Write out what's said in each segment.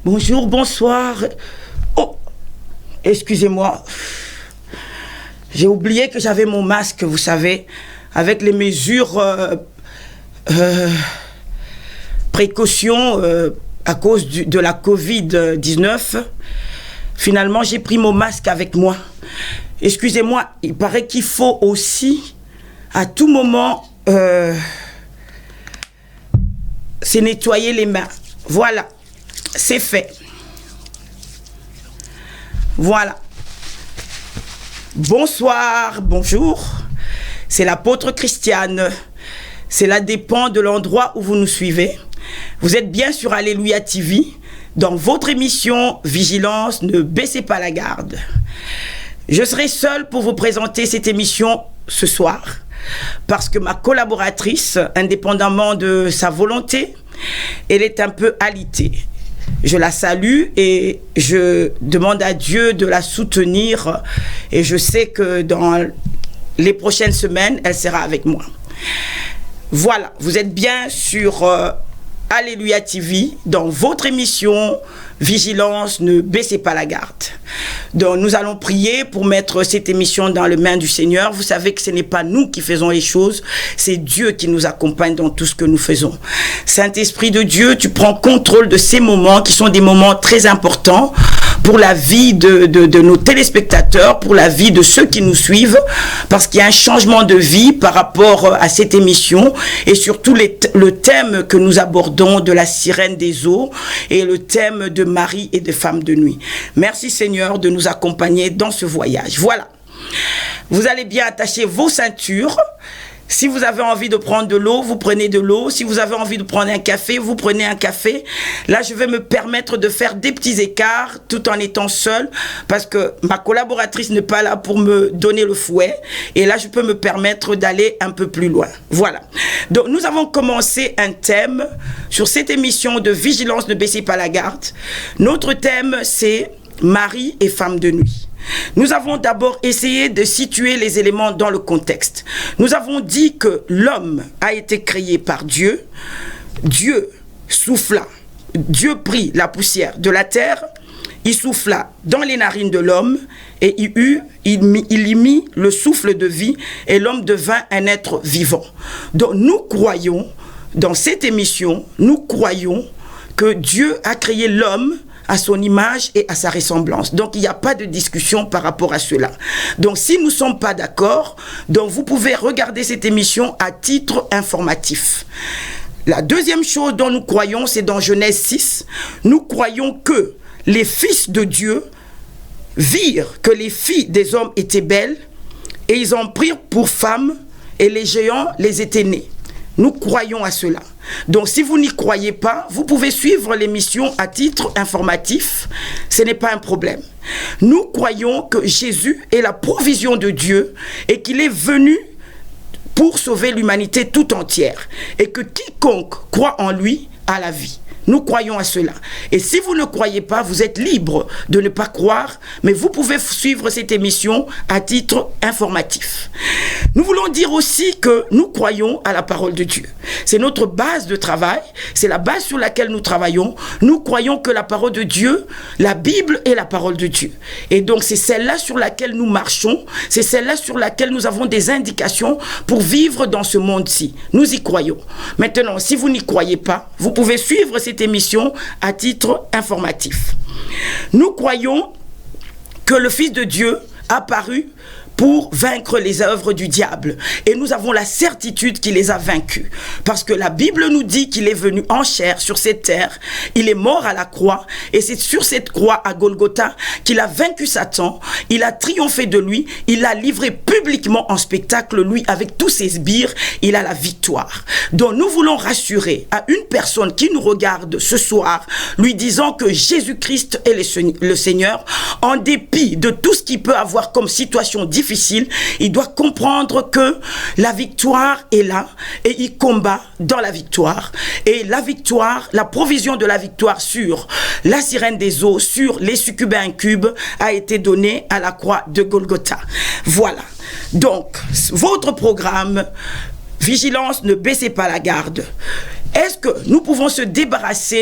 Bonjour, bonsoir. Oh, excusez-moi. J'ai oublié que j'avais mon masque, vous savez, avec les mesures précautions à cause de la Covid-19. Finalement, j'ai pris mon masque avec moi. Excusez-moi, il paraît qu'il faut aussi, à tout moment, se nettoyer les mains. Voilà, c'est fait. Voilà. Bonsoir, bonjour. C'est l'apôtre Christiane. Cela dépend de l'endroit où vous nous suivez. Vous êtes bien sur Alléluia TV. Dans votre émission Vigilance, ne baissez pas la garde. Je serai seule pour vous présenter cette émission ce soir parce que ma collaboratrice, indépendamment de sa volonté, elle est un peu alitée. Je la salue et je demande à Dieu de la soutenir et je sais que dans les prochaines semaines, elle sera avec moi. Voilà, vous êtes bien sur Alléluia TV, dans votre émission Vigilance, ne baissez pas la garde. Donc nous allons prier pour mettre cette émission dans les mains du Seigneur. Vous savez que ce n'est pas nous qui faisons les choses, c'est Dieu qui nous accompagne dans tout ce que nous faisons. Saint-Esprit de Dieu, tu prends contrôle de ces moments qui sont des moments très importants pour la vie de nos téléspectateurs, pour la vie de ceux qui nous suivent, parce qu'il y a un changement de vie par rapport à cette émission et surtout le thème que nous abordons de la sirène des eaux et le thème de Marie et de femme de nuit. Merci Seigneur de nous accompagner dans ce voyage. Voilà. Vous allez bien attacher vos ceintures. Si vous avez envie de prendre de l'eau, vous prenez de l'eau. Si vous avez envie de prendre un café, vous prenez un café. Là, je vais me permettre de faire des petits écarts tout en étant seule parce que ma collaboratrice n'est pas là pour me donner le fouet. Et là, je peux me permettre d'aller un peu plus loin. Voilà. Donc, nous avons commencé un thème sur cette émission de Vigilance, ne baissez pas la garde. Notre thème, c'est Marie et femme de nuit. Nous avons d'abord essayé de situer les éléments dans le contexte. Nous avons dit que l'homme a été créé par Dieu. Dieu souffla. Dieu prit la poussière de la terre. Il souffla dans les narines de l'homme et il y mit le souffle de vie et l'homme devint un être vivant. Donc nous croyons, dans cette émission, nous croyons que Dieu a créé l'homme à son image et à sa ressemblance. Donc, il n'y a pas de discussion par rapport à cela. Donc, si nous ne sommes pas d'accord, donc vous pouvez regarder cette émission à titre informatif. La deuxième chose dont nous croyons, c'est dans Genèse 6. Nous croyons que les fils de Dieu virent que les filles des hommes étaient belles et ils en prirent pour femmes et les géants les étaient nés. Nous croyons à cela. Donc, si vous n'y croyez pas, vous pouvez suivre l'émission à titre informatif. Ce n'est pas un problème. Nous croyons que Jésus est la provision de Dieu et qu'il est venu pour sauver l'humanité tout entière. Et que quiconque croit en lui a la vie. Nous croyons à cela. Et si vous ne croyez pas, vous êtes libre de ne pas croire, mais vous pouvez suivre cette émission à titre informatif. Nous voulons dire aussi que nous croyons à la parole de Dieu. C'est notre base de travail, c'est la base sur laquelle nous travaillons. Nous croyons que la parole de Dieu, la Bible est la parole de Dieu. Et donc c'est celle-là sur laquelle nous marchons, c'est celle-là sur laquelle nous avons des indications pour vivre dans ce monde-ci. Nous y croyons. Maintenant, si vous n'y croyez pas, vous pouvez suivre cette émission à titre informatif. Nous croyons que le Fils de Dieu a apparu pour vaincre les œuvres du diable. Et nous avons la certitude qu'il les a vaincus. Parce que la Bible nous dit qu'il est venu en chair sur cette terre. Il est mort à la croix. Et c'est sur cette croix à Golgotha qu'il a vaincu Satan. Il a triomphé de lui. Il l'a livré publiquement en spectacle, lui, avec tous ses sbires. Il a la victoire. Donc nous voulons rassurer à une personne qui nous regarde ce soir, lui disant que Jésus-Christ est le Seigneur, en dépit de tout ce qu'il peut avoir comme situation difficile, il doit comprendre que la victoire est là et il combat dans la victoire. Et la victoire, la provision de la victoire sur la sirène des eaux, sur les succubes et incubes a été donnée à la croix de Golgotha. Voilà. Donc, votre programme, Vigilance, ne baissez pas la garde. Est-ce que nous pouvons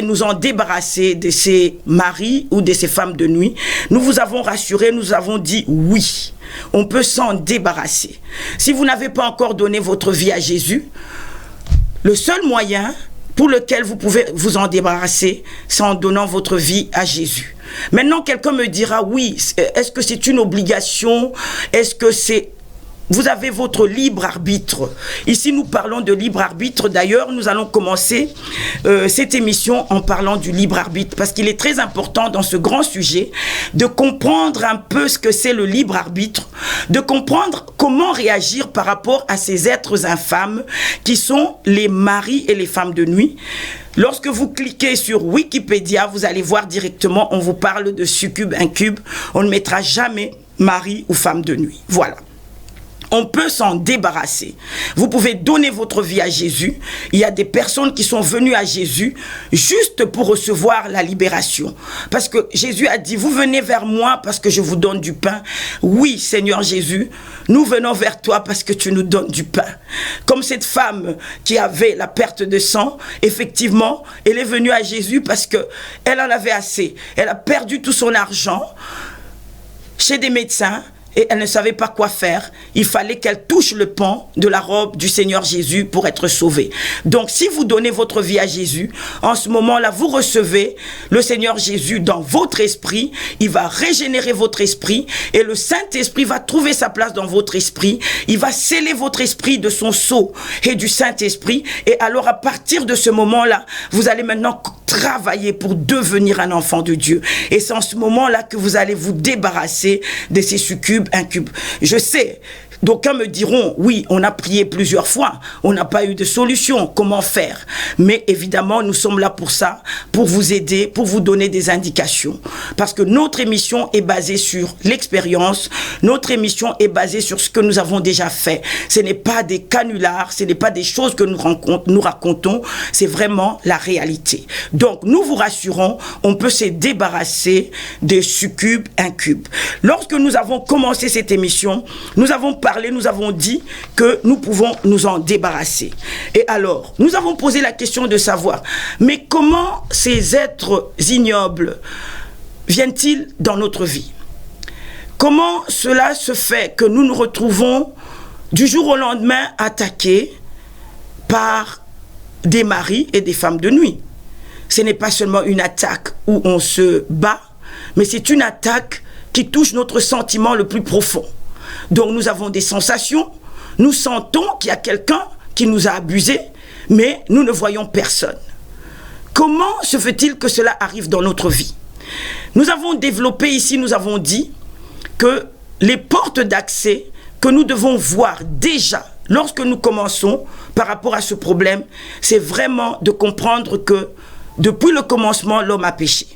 nous en débarrasser de ces maris ou de ces femmes de nuit? Nous vous avons rassuré, nous avons dit oui, on peut s'en débarrasser. Si vous n'avez pas encore donné votre vie à Jésus, le seul moyen pour lequel vous pouvez vous en débarrasser, c'est en donnant votre vie à Jésus. Maintenant, quelqu'un me dira, oui, est-ce que c'est une obligation? Est-ce que c'est... Vous avez votre libre arbitre. Ici, nous parlons de libre arbitre. D'ailleurs, nous allons commencer cette émission en parlant du libre arbitre, parce qu'il est très important dans ce grand sujet de comprendre un peu ce que c'est le libre arbitre, de comprendre comment réagir par rapport à ces êtres infâmes qui sont les maris et les femmes de nuit. Lorsque vous cliquez sur Wikipédia, vous allez voir directement, on vous parle de succube, incube. On ne mettra jamais mari ou femme de nuit. Voilà. On peut s'en débarrasser. Vous pouvez donner votre vie à Jésus. Il y a des personnes qui sont venues à Jésus juste pour recevoir la libération. Parce que Jésus a dit, vous venez vers moi parce que je vous donne du pain. Oui, Seigneur Jésus, nous venons vers toi parce que tu nous donnes du pain. Comme cette femme qui avait la perte de sang, effectivement, elle est venue à Jésus parce qu'elle en avait assez. Elle a perdu tout son argent chez des médecins. Et elle ne savait pas quoi faire. Il fallait qu'elle touche le pan de la robe du Seigneur Jésus pour être sauvée. Donc, si vous donnez votre vie à Jésus, en ce moment-là, vous recevez le Seigneur Jésus dans votre esprit. Il va régénérer votre esprit et le Saint-Esprit va trouver sa place dans votre esprit. Il va sceller votre esprit de son sceau et du Saint-Esprit. Et alors, à partir de ce moment-là, vous allez maintenant travailler pour devenir un enfant de Dieu. Et c'est en ce moment-là que vous allez vous débarrasser de ces succubes, incubes. Je sais, d'aucuns me diront, oui, on a prié plusieurs fois, on n'a pas eu de solution, comment faire? Mais évidemment, nous sommes là pour ça, pour vous aider, pour vous donner des indications. Parce que notre émission est basée sur l'expérience, notre émission est basée sur ce que nous avons déjà fait. Ce n'est pas des canulars, ce n'est pas des choses que nous racontons, c'est vraiment la réalité. Donc, nous vous rassurons, on peut se débarrasser des succubes, incubes. Lorsque nous avons commencé cette émission, nous avons dit que nous pouvons nous en débarrasser. Et alors, nous avons posé la question de savoir, mais comment ces êtres ignobles viennent-ils dans notre vie? Comment cela se fait que nous nous retrouvons du jour au lendemain attaqués par des maris et des femmes de nuit? Ce n'est pas seulement une attaque où on se bat, mais c'est une attaque qui touche notre sentiment le plus profond. Donc nous avons des sensations, nous sentons qu'il y a quelqu'un qui nous a abusés, mais nous ne voyons personne. Comment se fait-il que cela arrive dans notre vie? Nous avons développé ici, nous avons dit que les portes d'accès que nous devons voir déjà lorsque nous commençons par rapport à ce problème, c'est vraiment de comprendre que depuis le commencement, l'homme a péché.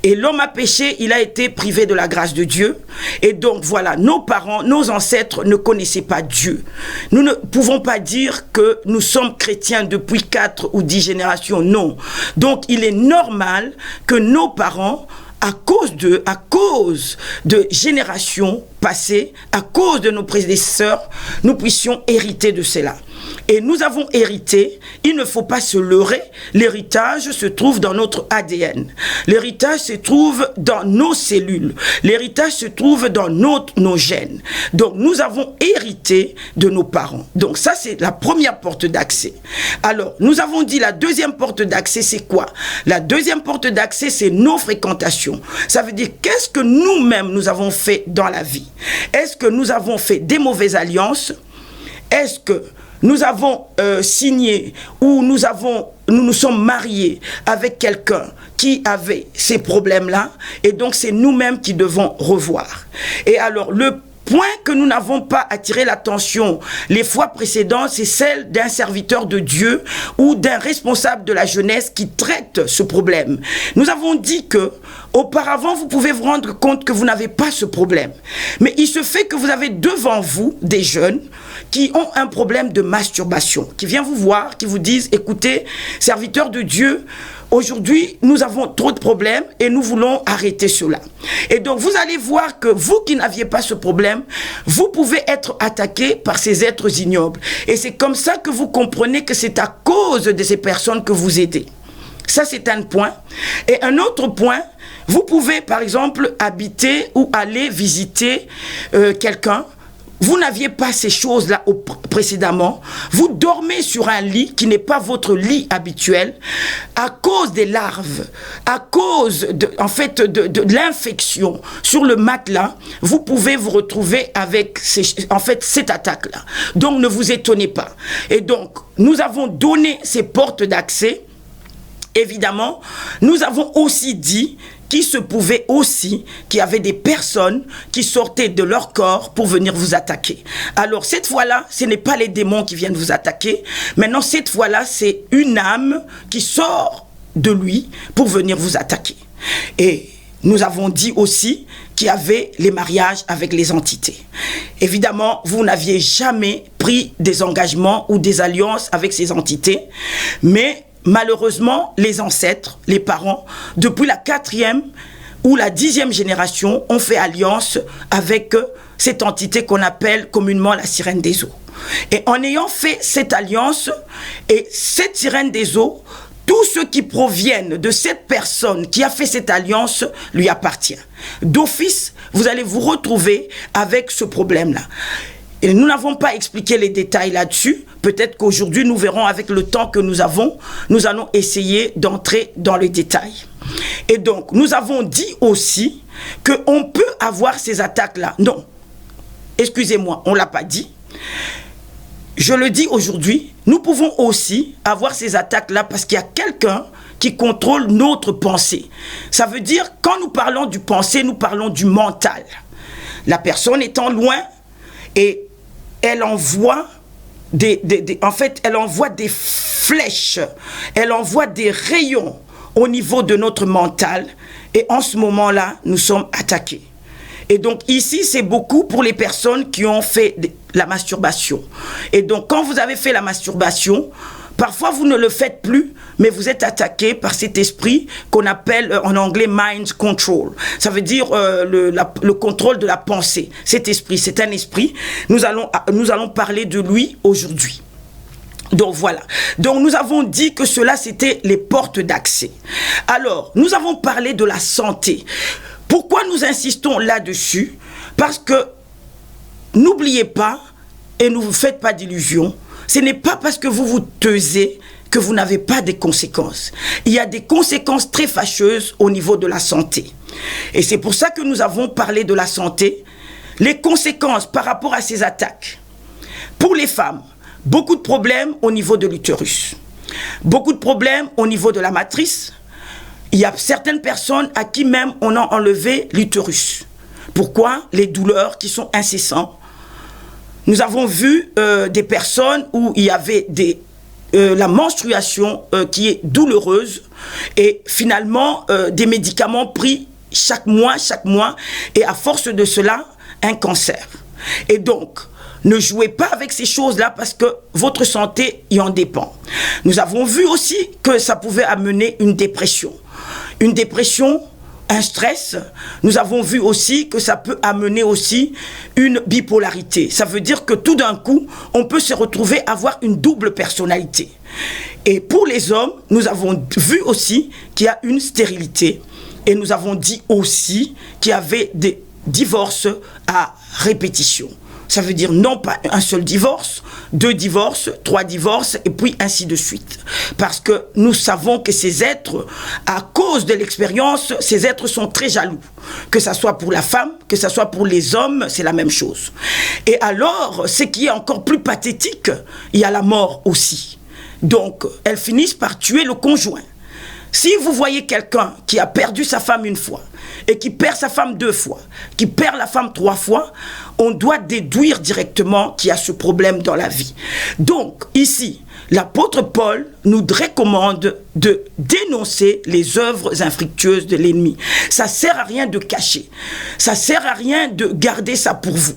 Et l'homme a péché, il a été privé de la grâce de Dieu. Et donc voilà, nos parents, nos ancêtres ne connaissaient pas Dieu. Nous ne pouvons pas dire que nous sommes chrétiens depuis 4 ou 10 générations, non. Donc il est normal que nos parents, à cause de générations passées, à cause de nos prédécesseurs, nous puissions hériter de cela. Et nous avons hérité, il ne faut pas se leurrer, l'héritage se trouve dans notre ADN. L'héritage se trouve dans nos cellules. L'héritage se trouve dans nos gènes. Donc nous avons hérité de nos parents. Donc ça c'est la première porte d'accès. Alors nous avons dit la deuxième porte d'accès c'est quoi? La deuxième porte d'accès c'est nos fréquentations. Ça veut dire qu'est-ce que nous-mêmes nous avons fait dans la vie? Est-ce que nous avons fait des mauvaises alliances? Est-ce que nous avons signé ou nous nous sommes mariés avec quelqu'un qui avait ces problèmes-là? Et donc c'est nous-mêmes qui devons revoir. Et alors le point que nous n'avons pas attiré l'attention les fois précédentes, c'est celle d'un serviteur de Dieu ou d'un responsable de la jeunesse qui traite ce problème. Nous avons dit que auparavant, vous pouvez vous rendre compte que vous n'avez pas ce problème. Mais il se fait que vous avez devant vous des jeunes qui ont un problème de masturbation, qui viennent vous voir, qui vous disent, écoutez, serviteur de Dieu, aujourd'hui, nous avons trop de problèmes et nous voulons arrêter cela. Et donc, vous allez voir que vous qui n'aviez pas ce problème, vous pouvez être attaqué par ces êtres ignobles. Et c'est comme ça que vous comprenez que c'est à cause de ces personnes que vous aidez. Ça, c'est un point. Et un autre point, vous pouvez, par exemple, habiter ou aller visiter quelqu'un. Vous n'aviez pas ces choses-là précédemment. Vous dormez sur un lit qui n'est pas votre lit habituel à cause des larves, à cause de l'infection sur le matelas. Vous pouvez vous retrouver avec cette attaque-là. Donc, ne vous étonnez pas. Et donc, nous avons donné ces portes d'accès. Évidemment, nous avons aussi dit qu'il se pouvait aussi qu'il y avait des personnes qui sortaient de leur corps pour venir vous attaquer. Alors cette fois-là, ce n'est pas les démons qui viennent vous attaquer. Maintenant, cette fois-là, c'est une âme qui sort de lui pour venir vous attaquer. Et nous avons dit aussi qu'il y avait les mariages avec les entités. Évidemment, vous n'aviez jamais pris des engagements ou des alliances avec ces entités, mais malheureusement, les ancêtres, les parents, depuis la 4e ou la 10e génération, ont fait alliance avec cette entité qu'on appelle communément la sirène des eaux. Et en ayant fait cette alliance, et cette sirène des eaux, tous ceux qui proviennent de cette personne qui a fait cette alliance lui appartient. D'office, vous allez vous retrouver avec ce problème-là. Et nous n'avons pas expliqué les détails là-dessus. Peut-être qu'aujourd'hui, nous verrons avec le temps que nous avons, nous allons essayer d'entrer dans les détails. Et donc, nous avons dit aussi qu'on peut avoir ces attaques-là. Non, excusez-moi, on ne l'a pas dit. Je le dis aujourd'hui, nous pouvons aussi avoir ces attaques-là parce qu'il y a quelqu'un qui contrôle notre pensée. Ça veut dire, quand nous parlons du pensée, nous parlons du mental. La personne étant loin et elle envoie elle envoie des flèches, elle envoie des rayons au niveau de notre mental. Et en ce moment-là, nous sommes attaqués. Et donc ici, c'est beaucoup pour les personnes qui ont fait la masturbation. Et donc quand vous avez fait la masturbation, parfois vous ne le faites plus, mais vous êtes attaqué par cet esprit qu'on appelle en anglais mind control. Ça veut dire le contrôle de la pensée. Cet esprit, c'est un esprit. Nous allons parler de lui aujourd'hui. Donc voilà. Donc nous avons dit que cela, c'était les portes d'accès. Alors, nous avons parlé de la santé. Pourquoi nous insistons là-dessus? Parce que n'oubliez pas, et ne vous faites pas d'illusions, ce n'est pas parce que vous vous taisez que vous n'avez pas de conséquences. Il y a des conséquences très fâcheuses au niveau de la santé. Et c'est pour ça que nous avons parlé de la santé, les conséquences par rapport à ces attaques. Pour les femmes, beaucoup de problèmes au niveau de l'utérus, beaucoup de problèmes au niveau de la matrice. Il y a certaines personnes à qui même on a enlevé l'utérus. Pourquoi? Les douleurs qui sont incessantes. Nous avons vu des personnes où il y avait la menstruation qui est douloureuse et finalement des médicaments pris chaque mois et à force de cela, un cancer. Et donc, ne jouez pas avec ces choses-là parce que votre santé y en dépend. Nous avons vu aussi que ça pouvait amener une dépression. Une dépression, un stress. Nous avons vu aussi que ça peut amener aussi une bipolarité. Ça veut dire que tout d'un coup, on peut se retrouver à avoir une double personnalité. Et pour les hommes, nous avons vu aussi qu'il y a une stérilité. Et nous avons dit aussi qu'il y avait des divorces à répétition. Ça veut dire non pas un seul divorce, 2 divorces, 3 divorces, et puis ainsi de suite. Parce que nous savons que ces êtres, à cause de l'expérience, ces êtres sont très jaloux. Que ce soit pour la femme, que ce soit pour les hommes, c'est la même chose. Et alors, ce qui est encore plus pathétique, il y a la mort aussi. Donc, elles finissent par tuer le conjoint. Si vous voyez quelqu'un qui a perdu sa femme 1 fois, et qui perd sa femme 2 fois, qui perd la femme 3 fois, on doit déduire directement qu'il y a ce problème dans la vie. Donc, ici, l'apôtre Paul nous recommande de dénoncer les œuvres infructueuses de l'ennemi. Ça ne sert à rien de cacher. Ça ne sert à rien de garder ça pour vous.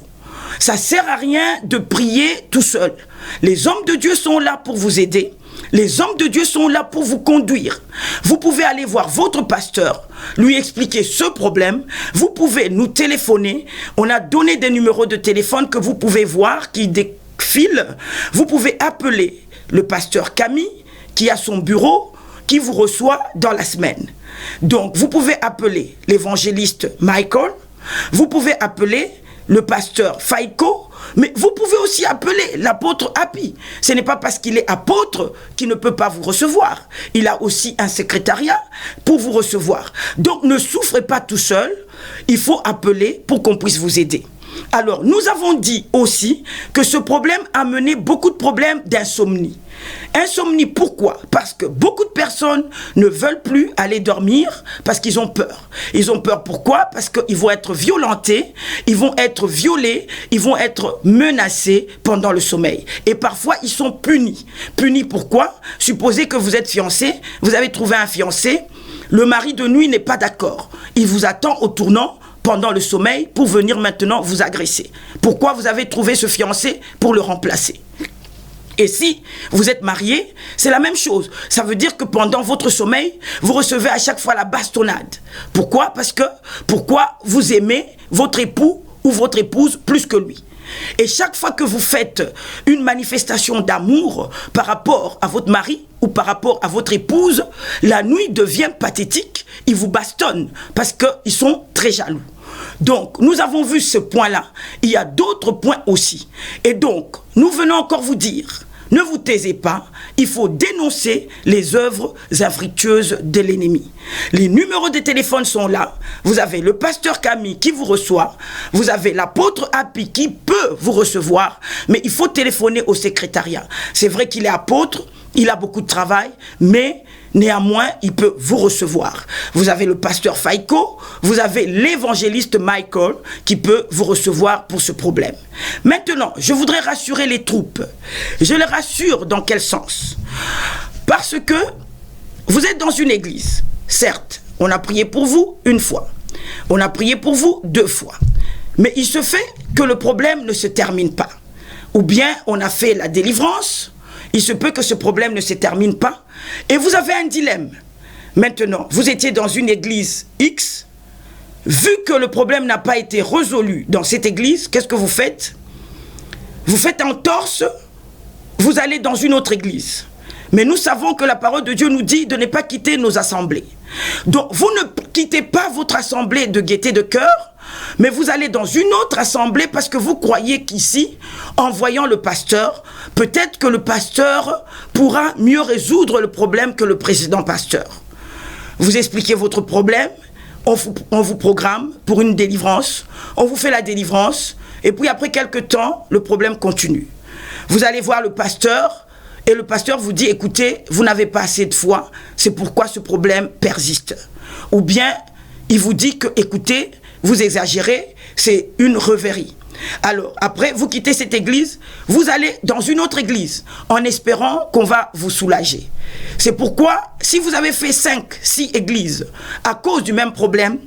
Ça ne sert à rien de prier tout seul. Les hommes de Dieu sont là pour vous aider. Les hommes de Dieu sont là pour vous conduire. Vous pouvez aller voir votre pasteur, lui expliquer ce problème. Vous pouvez nous téléphoner. On a donné des numéros de téléphone que vous pouvez voir qui défilent. Vous pouvez appeler le pasteur Camille qui a son bureau, qui vous reçoit dans la semaine. Donc, vous pouvez appeler l'évangéliste Michael. Vous pouvez appeler le pasteur Faiko, mais vous pouvez aussi appeler l'apôtre Happy. Ce n'est pas parce qu'il est apôtre qu'il ne peut pas vous recevoir. Il a aussi un secrétariat pour vous recevoir. Donc ne souffrez pas tout seul, il faut appeler pour qu'on puisse vous aider. Alors, nous avons dit aussi que ce problème a mené beaucoup de problèmes d'insomnie. Insomnie, pourquoi? Parce que beaucoup de personnes ne veulent plus aller dormir parce qu'ils ont peur. Ils ont peur pourquoi? Parce qu'ils vont être violentés, ils vont être violés, ils vont être menacés pendant le sommeil. Et parfois, ils sont punis. Punis pourquoi? Supposez que vous êtes fiancé, vous avez trouvé un fiancé, le mari de nuit n'est pas d'accord. Il vous attend au tournant pendant le sommeil pour venir maintenant vous agresser. Pourquoi vous avez trouvé ce fiancé? Pour le remplacer. Et si vous êtes marié, c'est la même chose. Ça veut dire que pendant votre sommeil, vous recevez à chaque fois la bastonnade. Pourquoi? Parce que, pourquoi vous aimez votre époux ou votre épouse plus que lui. Et chaque fois que vous faites une manifestation d'amour par rapport à votre mari ou par rapport à votre épouse, la nuit devient pathétique, ils vous bastonnent parce qu'ils sont très jaloux. Donc, nous avons vu ce point-là. Il y a d'autres points aussi. Et donc, nous venons encore vous dire, ne vous taisez pas, il faut dénoncer les œuvres infructueuses de l'ennemi. Les numéros de téléphone sont là. Vous avez le pasteur Camille qui vous reçoit. Vous avez l'apôtre Happy qui peut vous recevoir. Mais il faut téléphoner au secrétariat. C'est vrai qu'il est apôtre, il a beaucoup de travail, mais néanmoins, il peut vous recevoir. Vous avez le pasteur Faiko, vous avez l'évangéliste Michael qui peut vous recevoir pour ce problème. Maintenant, je voudrais rassurer les troupes. Je les rassure dans quel sens? Parce que vous êtes dans une église. Certes, on a prié pour vous une fois. On a prié pour vous 2 fois. Mais il se fait que le problème ne se termine pas. Ou bien on a fait la délivrance. Il se peut que ce problème ne se termine pas. Et vous avez un dilemme. Maintenant, vous étiez dans une église X. Vu que le problème n'a pas été résolu dans cette église, qu'est-ce que vous faites? Vous faites entorse, vous allez dans une autre église. Mais nous savons que la parole de Dieu nous dit de ne pas quitter nos assemblées. Donc, vous ne quittez pas votre assemblée de gaieté de cœur, mais vous allez dans une autre assemblée parce que vous croyez qu'ici, en voyant le pasteur, peut-être que le pasteur pourra mieux résoudre le problème que le précédent pasteur. Vous expliquez votre problème, on vous programme pour une délivrance, on vous fait la délivrance, et puis après quelques temps, le problème continue. Vous allez voir le pasteur, et le pasteur vous dit, écoutez, vous n'avez pas assez de foi, c'est pourquoi ce problème persiste. Ou bien, il vous dit que, écoutez, vous exagérez, c'est une rêverie. Alors, après, vous quittez cette église, vous allez dans une autre église, en espérant qu'on va vous soulager. C'est pourquoi, si vous avez fait 5, 6 églises à cause du même problème,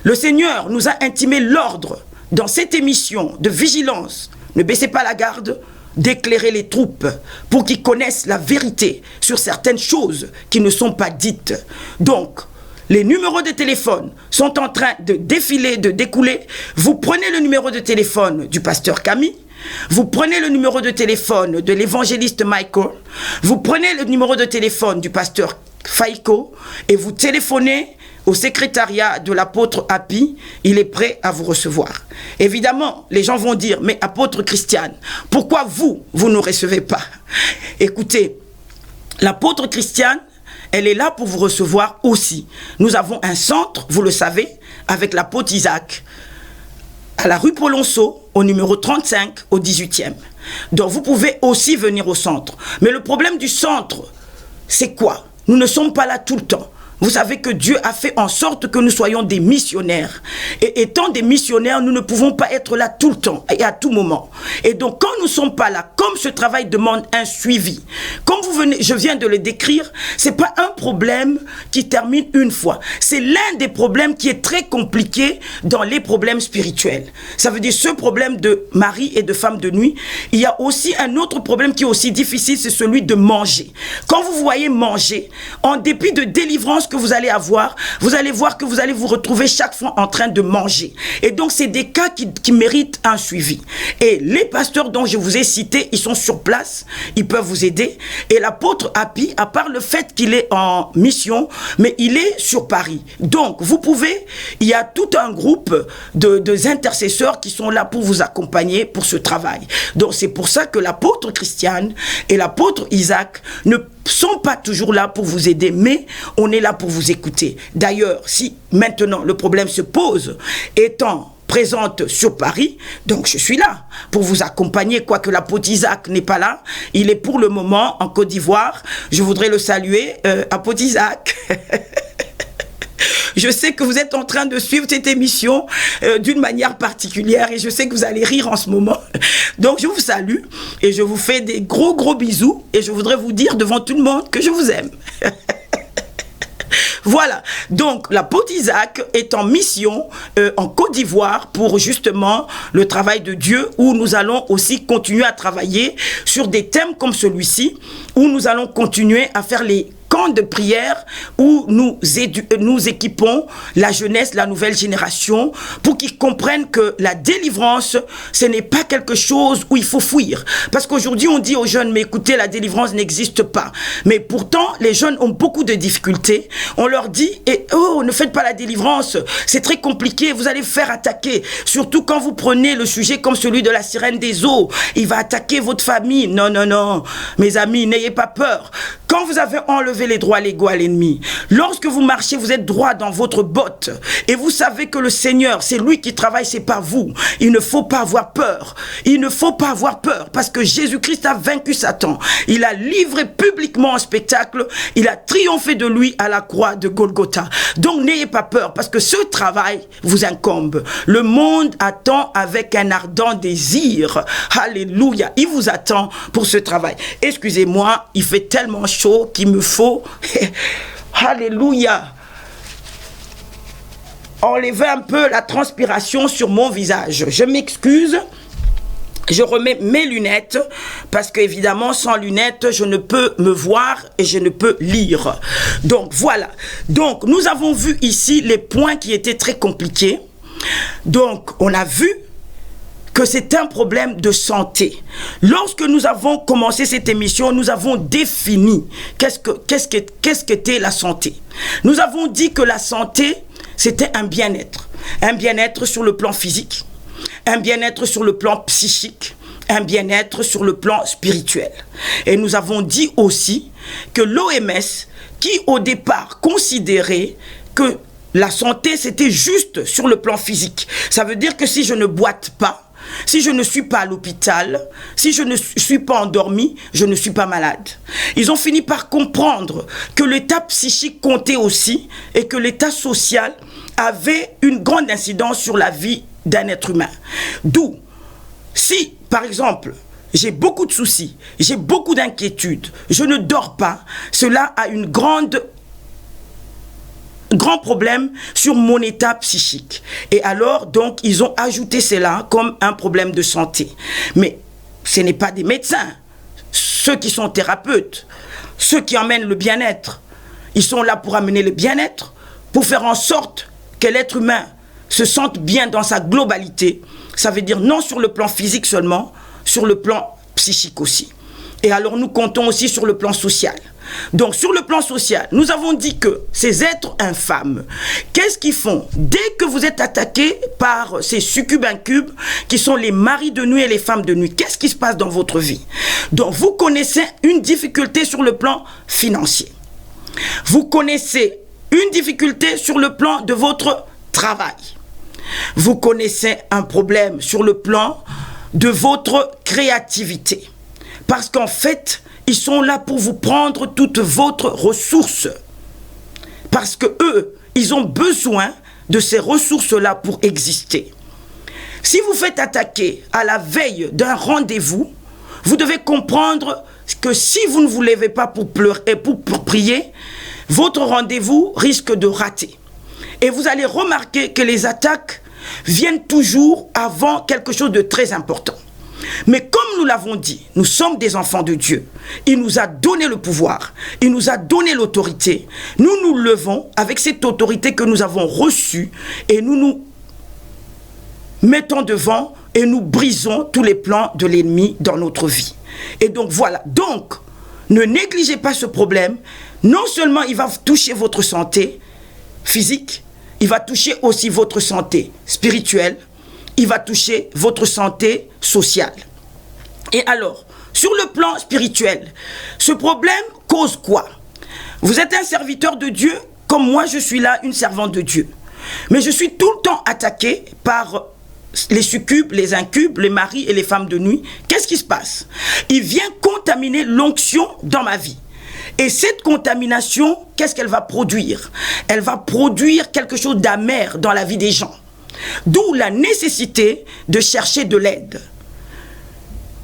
le Seigneur nous a intimé l'ordre dans cette émission de vigilance. Ne baissez pas la garde, d'éclairer les troupes pour qu'ils connaissent la vérité sur certaines choses qui ne sont pas dites. Donc, les numéros de téléphone sont en train de défiler, de découler. Vous prenez le numéro de téléphone du pasteur Camille, vous prenez le numéro de téléphone de l'évangéliste Michael, vous prenez le numéro de téléphone du pasteur Faiko et vous téléphonez au secrétariat de l'apôtre Happy, il est prêt à vous recevoir. Évidemment, les gens vont dire, mais apôtre Christiane, pourquoi vous ne recevez pas? Écoutez, l'apôtre Christiane, elle est là pour vous recevoir aussi. Nous avons un centre, vous le savez, avec l'apôtre Isaac, à la rue Polonceau, au numéro 35, au 18e. Donc vous pouvez aussi venir au centre. Mais le problème du centre, c'est quoi? Nous ne sommes pas là tout le temps. Vous savez que Dieu a fait en sorte que nous soyons des missionnaires. Et étant des missionnaires, nous ne pouvons pas être là tout le temps et à tout moment. Et donc, quand nous ne sommes pas là, comme ce travail demande un suivi, comme je viens de le décrire, c'est pas un problème qui termine une fois. C'est l'un des problèmes qui est très compliqué dans les problèmes spirituels. Ça veut dire ce problème de mari et de femme de nuit. Il y a aussi un autre problème qui est aussi difficile, c'est celui de manger. Quand vous voyez manger, en dépit de délivrance que vous allez avoir, vous allez voir que vous allez vous retrouver chaque fois en train de manger. Et donc, c'est des cas qui méritent un suivi. Et les pasteurs dont je vous ai cités, ils sont sur place, ils peuvent vous aider. Et l'apôtre Happy, à part le fait qu'il est en mission, mais il est sur Paris. Donc, vous pouvez, il y a tout un groupe de intercesseurs qui sont là pour vous accompagner pour ce travail. Donc, c'est pour ça que l'apôtre Christiane et l'apôtre Isaac ne sont pas toujours là pour vous aider, mais on est là pour vous écouter. D'ailleurs, si maintenant le problème se pose, étant présente sur Paris, donc je suis là pour vous accompagner, quoique l'apôtre Isaac n'est pas là, il est pour le moment en Côte d'Ivoire. Je voudrais le saluer, apôtre Isaac. Je sais que vous êtes en train de suivre cette émission d'une manière particulière et je sais que vous allez rire en ce moment. Donc je vous salue et je vous fais des gros bisous et je voudrais vous dire devant tout le monde que je vous aime. Voilà, donc l'apôtre Isaac est en mission en Côte d'Ivoire pour justement le travail de Dieu, où nous allons aussi continuer à travailler sur des thèmes comme celui-ci, où nous allons continuer à faire les camp de prière où nous équipons la jeunesse, la nouvelle génération, pour qu'ils comprennent que la délivrance, ce n'est pas quelque chose où il faut fuir. Parce qu'aujourd'hui, on dit aux jeunes, mais écoutez, la délivrance n'existe pas. Mais pourtant, les jeunes ont beaucoup de difficultés. On leur dit, oh, ne faites pas la délivrance, c'est très compliqué, vous allez faire attaquer. Surtout quand vous prenez le sujet comme celui de la sirène des eaux, il va attaquer votre famille. Non, non, non, mes amis, n'ayez pas peur. Quand vous avez enlevé les droits légaux à l'ennemi, lorsque vous marchez, vous êtes droit dans votre botte et vous savez que le Seigneur, c'est lui qui travaille, c'est pas vous. Il ne faut pas avoir peur. Il ne faut pas avoir peur parce que Jésus-Christ a vaincu Satan. Il a livré publiquement un spectacle. Il a triomphé de lui à la croix de Golgotha. Donc n'ayez pas peur parce que ce travail vous incombe. Le monde attend avec un ardent désir. Alléluia. Il vous attend pour ce travail. Excusez-moi, il fait tellement chaud qu'il me faut alléluia enlever un peu la transpiration sur mon visage. Je m'excuse, je remets mes lunettes parce qu'évidemment sans lunettes je ne peux me voir et je ne peux lire. Donc voilà, donc nous avons vu ici les points qui étaient très compliqués. Donc on a vu que c'est un problème de santé. Lorsque nous avons commencé cette émission, nous avons défini qu'est-ce qu'était la santé. Nous avons dit que la santé, c'était un bien-être. Un bien-être sur le plan physique, un bien-être sur le plan psychique, un bien-être sur le plan spirituel. Et nous avons dit aussi que l'OMS, qui au départ considérait que la santé, c'était juste sur le plan physique. Ça veut dire que si je ne boite pas, si je ne suis pas à l'hôpital, si je ne suis pas endormi, je ne suis pas malade. Ils ont fini par comprendre que l'état psychique comptait aussi et que l'état social avait une grande incidence sur la vie d'un être humain. D'où, si par exemple, j'ai beaucoup de soucis, j'ai beaucoup d'inquiétudes, je ne dors pas, cela a un grand problème sur mon état psychique. Et alors, donc, ils ont ajouté cela comme un problème de santé. Mais ce n'est pas des médecins, ceux qui sont thérapeutes, ceux qui emmènent le bien-être. Ils sont là pour amener le bien-être, pour faire en sorte que l'être humain se sente bien dans sa globalité. Ça veut dire non sur le plan physique seulement, sur le plan psychique aussi. Et alors, nous comptons aussi sur le plan social. Donc, sur le plan social, nous avons dit que ces êtres infâmes, qu'est-ce qu'ils font? Dès que vous êtes attaqué par ces succubes incubes, qui sont les maris de nuit et les femmes de nuit, qu'est-ce qui se passe dans votre vie? Donc, vous connaissez une difficulté sur le plan financier. Vous connaissez une difficulté sur le plan de votre travail. Vous connaissez un problème sur le plan de votre créativité. Parce qu'en fait, ils sont là pour vous prendre toute votre ressource. parce que eux, ils ont besoin de ces ressources-là pour exister. Si vous faites attaquer à la veille d'un rendez-vous, vous devez comprendre que si vous ne vous levez pas pour pleurer, pour prier, votre rendez-vous risque de rater. Et vous allez remarquer que les attaques viennent toujours avant quelque chose de très important. Mais comme nous l'avons dit, nous sommes des enfants de Dieu. Il nous a donné le pouvoir, il nous a donné l'autorité. Nous nous levons avec cette autorité que nous avons reçue et nous nous mettons devant et nous brisons tous les plans de l'ennemi dans notre vie. Et donc voilà, donc ne négligez pas ce problème. Non seulement il va toucher votre santé physique, il va toucher aussi votre santé spirituelle, il va toucher votre santé sociale. Et alors, sur le plan spirituel, ce problème cause quoi? Vous êtes un serviteur de Dieu, comme moi je suis là, une servante de Dieu. Mais je suis tout le temps attaqué par les succubes, les incubes, les maris et les femmes de nuit. Qu'est-ce qui se passe? Il vient contaminer l'onction dans ma vie. Et cette contamination, qu'est-ce qu'elle va produire? Elle va produire quelque chose d'amer dans la vie des gens. D'où la nécessité de chercher de l'aide.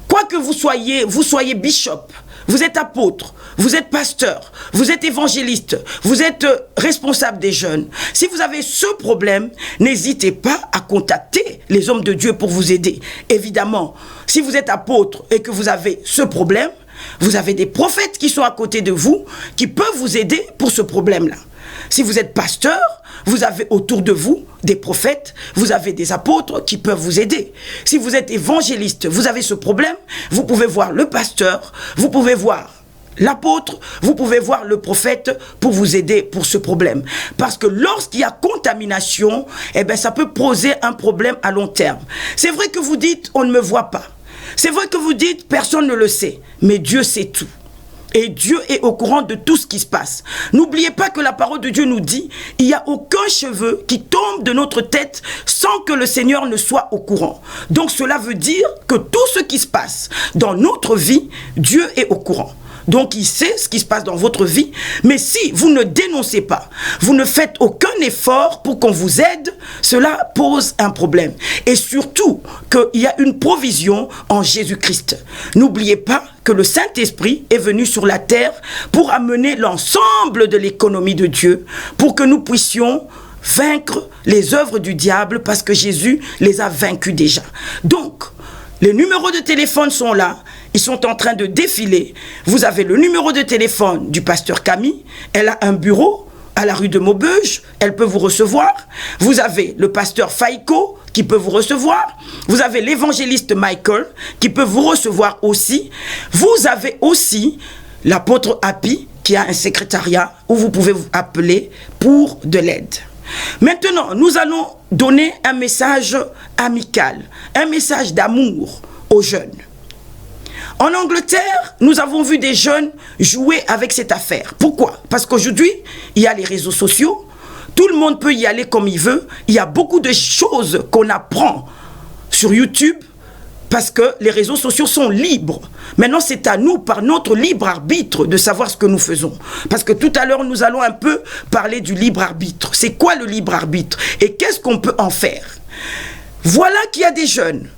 Quoi que vous soyez bishop, vous êtes apôtre, vous êtes pasteur, vous êtes évangéliste, vous êtes responsable des jeunes. Si vous avez ce problème, n'hésitez pas à contacter les hommes de Dieu pour vous aider. Évidemment, si vous êtes apôtre et que vous avez ce problème, vous avez des prophètes qui sont à côté de vous, qui peuvent vous aider pour ce problème-là. Si vous êtes pasteur, vous avez autour de vous des prophètes, vous avez des apôtres qui peuvent vous aider. Si vous êtes évangéliste, vous avez ce problème, vous pouvez voir le pasteur, vous pouvez voir l'apôtre, vous pouvez voir le prophète pour vous aider pour ce problème. Parce que lorsqu'il y a contamination, eh bien, ça peut poser un problème à long terme. C'est vrai que vous dites, on ne me voit pas. C'est vrai que vous dites, personne ne le sait. Mais Dieu sait tout. Et Dieu est au courant de tout ce qui se passe. N'oubliez pas que la parole de Dieu nous dit, il n'y a aucun cheveu qui tombe de notre tête sans que le Seigneur ne soit au courant. Donc cela veut dire que tout ce qui se passe dans notre vie, Dieu est au courant. Donc il sait ce qui se passe dans votre vie. Mais si vous ne dénoncez pas, vous ne faites aucun effort pour qu'on vous aide, cela pose un problème. Et surtout qu'il y a une provision en Jésus-Christ. N'oubliez pas que le Saint-Esprit est venu sur la terre pour amener l'ensemble de l'économie de Dieu, pour que nous puissions vaincre les œuvres du diable, parce que Jésus les a vaincus déjà. Donc, les numéros de téléphone sont là. Ils sont en train de défiler. Vous avez le numéro de téléphone du pasteur Camille. Elle a un bureau à la rue de Maubeuge. Elle peut vous recevoir. Vous avez le pasteur Faïko qui peut vous recevoir. Vous avez l'évangéliste Michael qui peut vous recevoir aussi. Vous avez aussi l'apôtre Happy qui a un secrétariat où vous pouvez vous appeler pour de l'aide. Maintenant, nous allons donner un message amical, un message d'amour aux jeunes. En Angleterre, nous avons vu des jeunes jouer avec cette affaire. Pourquoi? Parce qu'aujourd'hui, il y a les réseaux sociaux. Tout le monde peut y aller comme il veut. Il y a beaucoup de choses qu'on apprend sur YouTube parce que les réseaux sociaux sont libres. Maintenant, c'est à nous, par notre libre arbitre, de savoir ce que nous faisons. Parce que tout à l'heure, nous allons un peu parler du libre arbitre. C'est quoi le libre arbitre? Et qu'est-ce qu'on peut en faire? Voilà qu'il y a des jeunes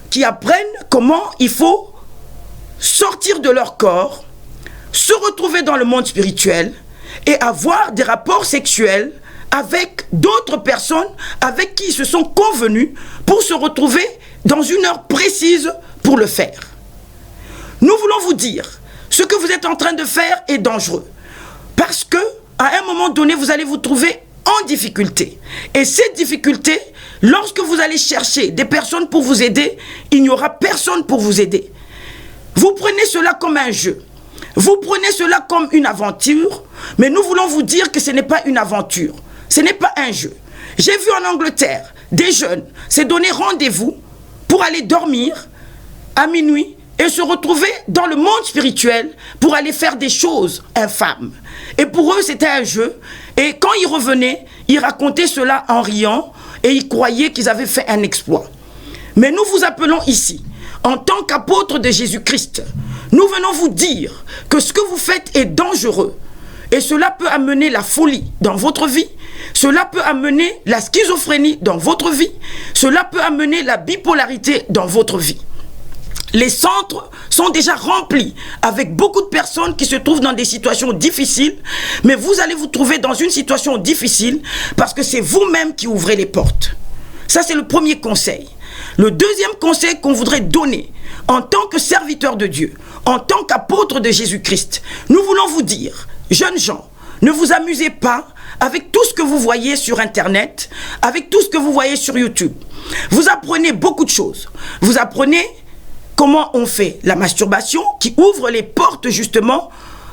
qui apprennent comment il faut sortir de leur corps, se retrouver dans le monde spirituel et avoir des rapports sexuels avec d'autres personnes avec qui ils se sont convenus pour se retrouver dans une heure précise pour le faire. Nous voulons vous dire, ce que vous êtes en train de faire est dangereux. Parce que, à un moment donné, vous allez vous trouver en difficulté. Et cette difficulté, lorsque vous allez chercher des personnes pour vous aider, il n'y aura personne pour vous aider. Vous prenez cela comme un jeu. Vous prenez cela comme une aventure, mais nous voulons vous dire que ce n'est pas une aventure. Ce n'est pas un jeu. J'ai vu en Angleterre des jeunes se donner rendez-vous pour aller dormir à minuit et se retrouver dans le monde spirituel pour aller faire des choses infâmes. Et pour eux, c'était un jeu. Et quand ils revenaient, ils racontaient cela en riant et ils croyaient qu'ils avaient fait un exploit. Mais nous vous appelons ici, en tant qu'apôtres de Jésus-Christ, nous venons vous dire que ce que vous faites est dangereux. Et cela peut amener la folie dans votre vie. Cela peut amener la schizophrénie dans votre vie. Cela peut amener la bipolarité dans votre vie. Les centres sont déjà remplis avec beaucoup de personnes qui se trouvent dans des situations difficiles, mais vous allez vous trouver dans une situation difficile parce que c'est vous-même qui ouvrez les portes. Ça, c'est le premier conseil. Le deuxième conseil qu'on voudrait donner en tant que serviteur de Dieu, en tant qu'apôtre de Jésus-Christ, nous voulons vous dire, jeunes gens, ne vous amusez pas avec tout ce que vous voyez sur Internet, avec tout ce que vous voyez sur YouTube. Vous apprenez beaucoup de choses. Vous apprenez comment on fait la masturbation qui ouvre les portes justement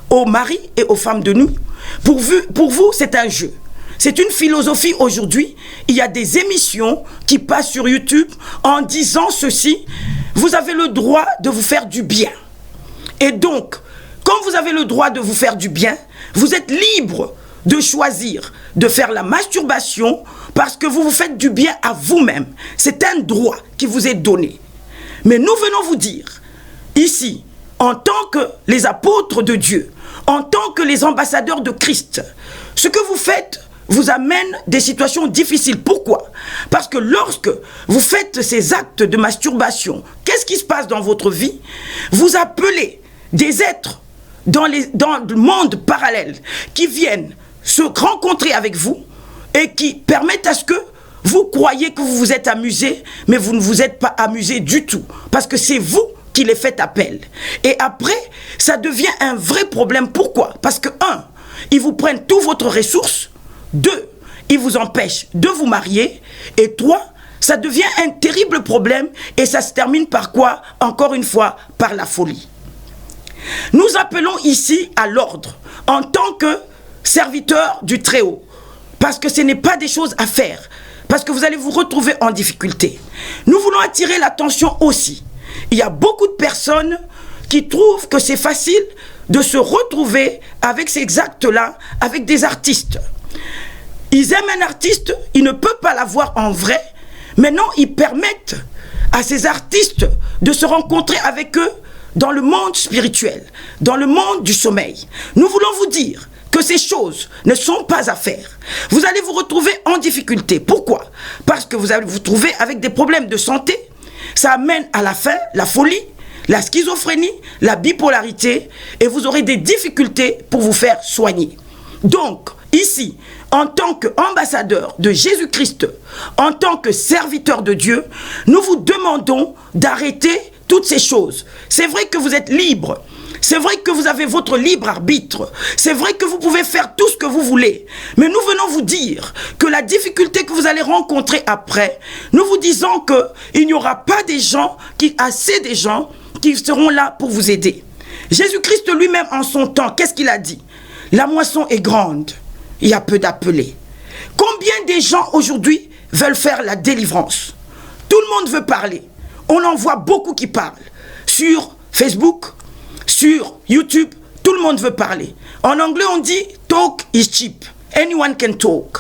aux maris et aux femmes de nous. Pour vous, c'est un jeu. C'est une philosophie aujourd'hui. Il y a des émissions qui passent sur YouTube en disant ceci. Vous avez le droit de vous faire du bien. Et donc, comme vous avez le droit de vous faire du bien, vous êtes libre de choisir de faire la masturbation parce que vous vous faites du bien à vous-même. C'est un droit qui vous est donné. Mais nous venons vous dire, ici, en tant que les apôtres de Dieu, en tant que les ambassadeurs de Christ, ce que vous faites vous amène des situations difficiles. Pourquoi? Parce que lorsque vous faites ces actes de masturbation, qu'est-ce qui se passe dans votre vie? Vous appelez des êtres dans le monde parallèle qui viennent se rencontrer avec vous et qui permettent à ce que vous croyez que vous vous êtes amusé, mais vous ne vous êtes pas amusé du tout. Parce que c'est vous qui les faites appel. Et après, ça devient un vrai problème. Pourquoi? Parce que, 1, ils vous prennent toutes votre ressources. 2, ils vous empêchent de vous marier. Et 3, ça devient un terrible problème. Et ça se termine par quoi? Encore une fois, par la folie. Nous appelons ici à l'ordre en tant que serviteurs du Très-Haut. Parce que ce n'est pas des choses à faire. Parce que vous allez vous retrouver en difficulté. Nous voulons attirer l'attention aussi. Il y a beaucoup de personnes qui trouvent que c'est facile de se retrouver avec ces actes-là, avec des artistes. Ils aiment un artiste, ils ne peuvent pas l'avoir en vrai. Maintenant, ils permettent à ces artistes de se rencontrer avec eux dans le monde spirituel, dans le monde du sommeil. Nous voulons vous dire que ces choses ne sont pas à faire. Vous allez vous retrouver en difficulté. Pourquoi? Parce que vous allez vous trouver avec des problèmes de santé. Ça amène à la fin la folie, la schizophrénie, la bipolarité, et vous aurez des difficultés pour vous faire soigner. Donc, ici, en tant qu'ambassadeur de Jésus-Christ, en tant que serviteur de Dieu, nous vous demandons d'arrêter toutes ces choses. C'est vrai que vous êtes libre. C'est vrai que vous avez votre libre arbitre. C'est vrai que vous pouvez faire tout ce que vous voulez. Mais nous venons vous dire que la difficulté que vous allez rencontrer après, nous vous disons qu'il n'y aura pas assez des gens qui seront là pour vous aider. Jésus-Christ lui-même en son temps, qu'est-ce qu'il a dit? La moisson est grande, il y a peu d'appelés. Combien de gens aujourd'hui veulent faire la délivrance? Tout le monde veut parler. On en voit beaucoup qui parlent. Sur Facebook, sur YouTube, tout le monde veut parler. En anglais, on dit « talk is cheap ». Anyone can talk.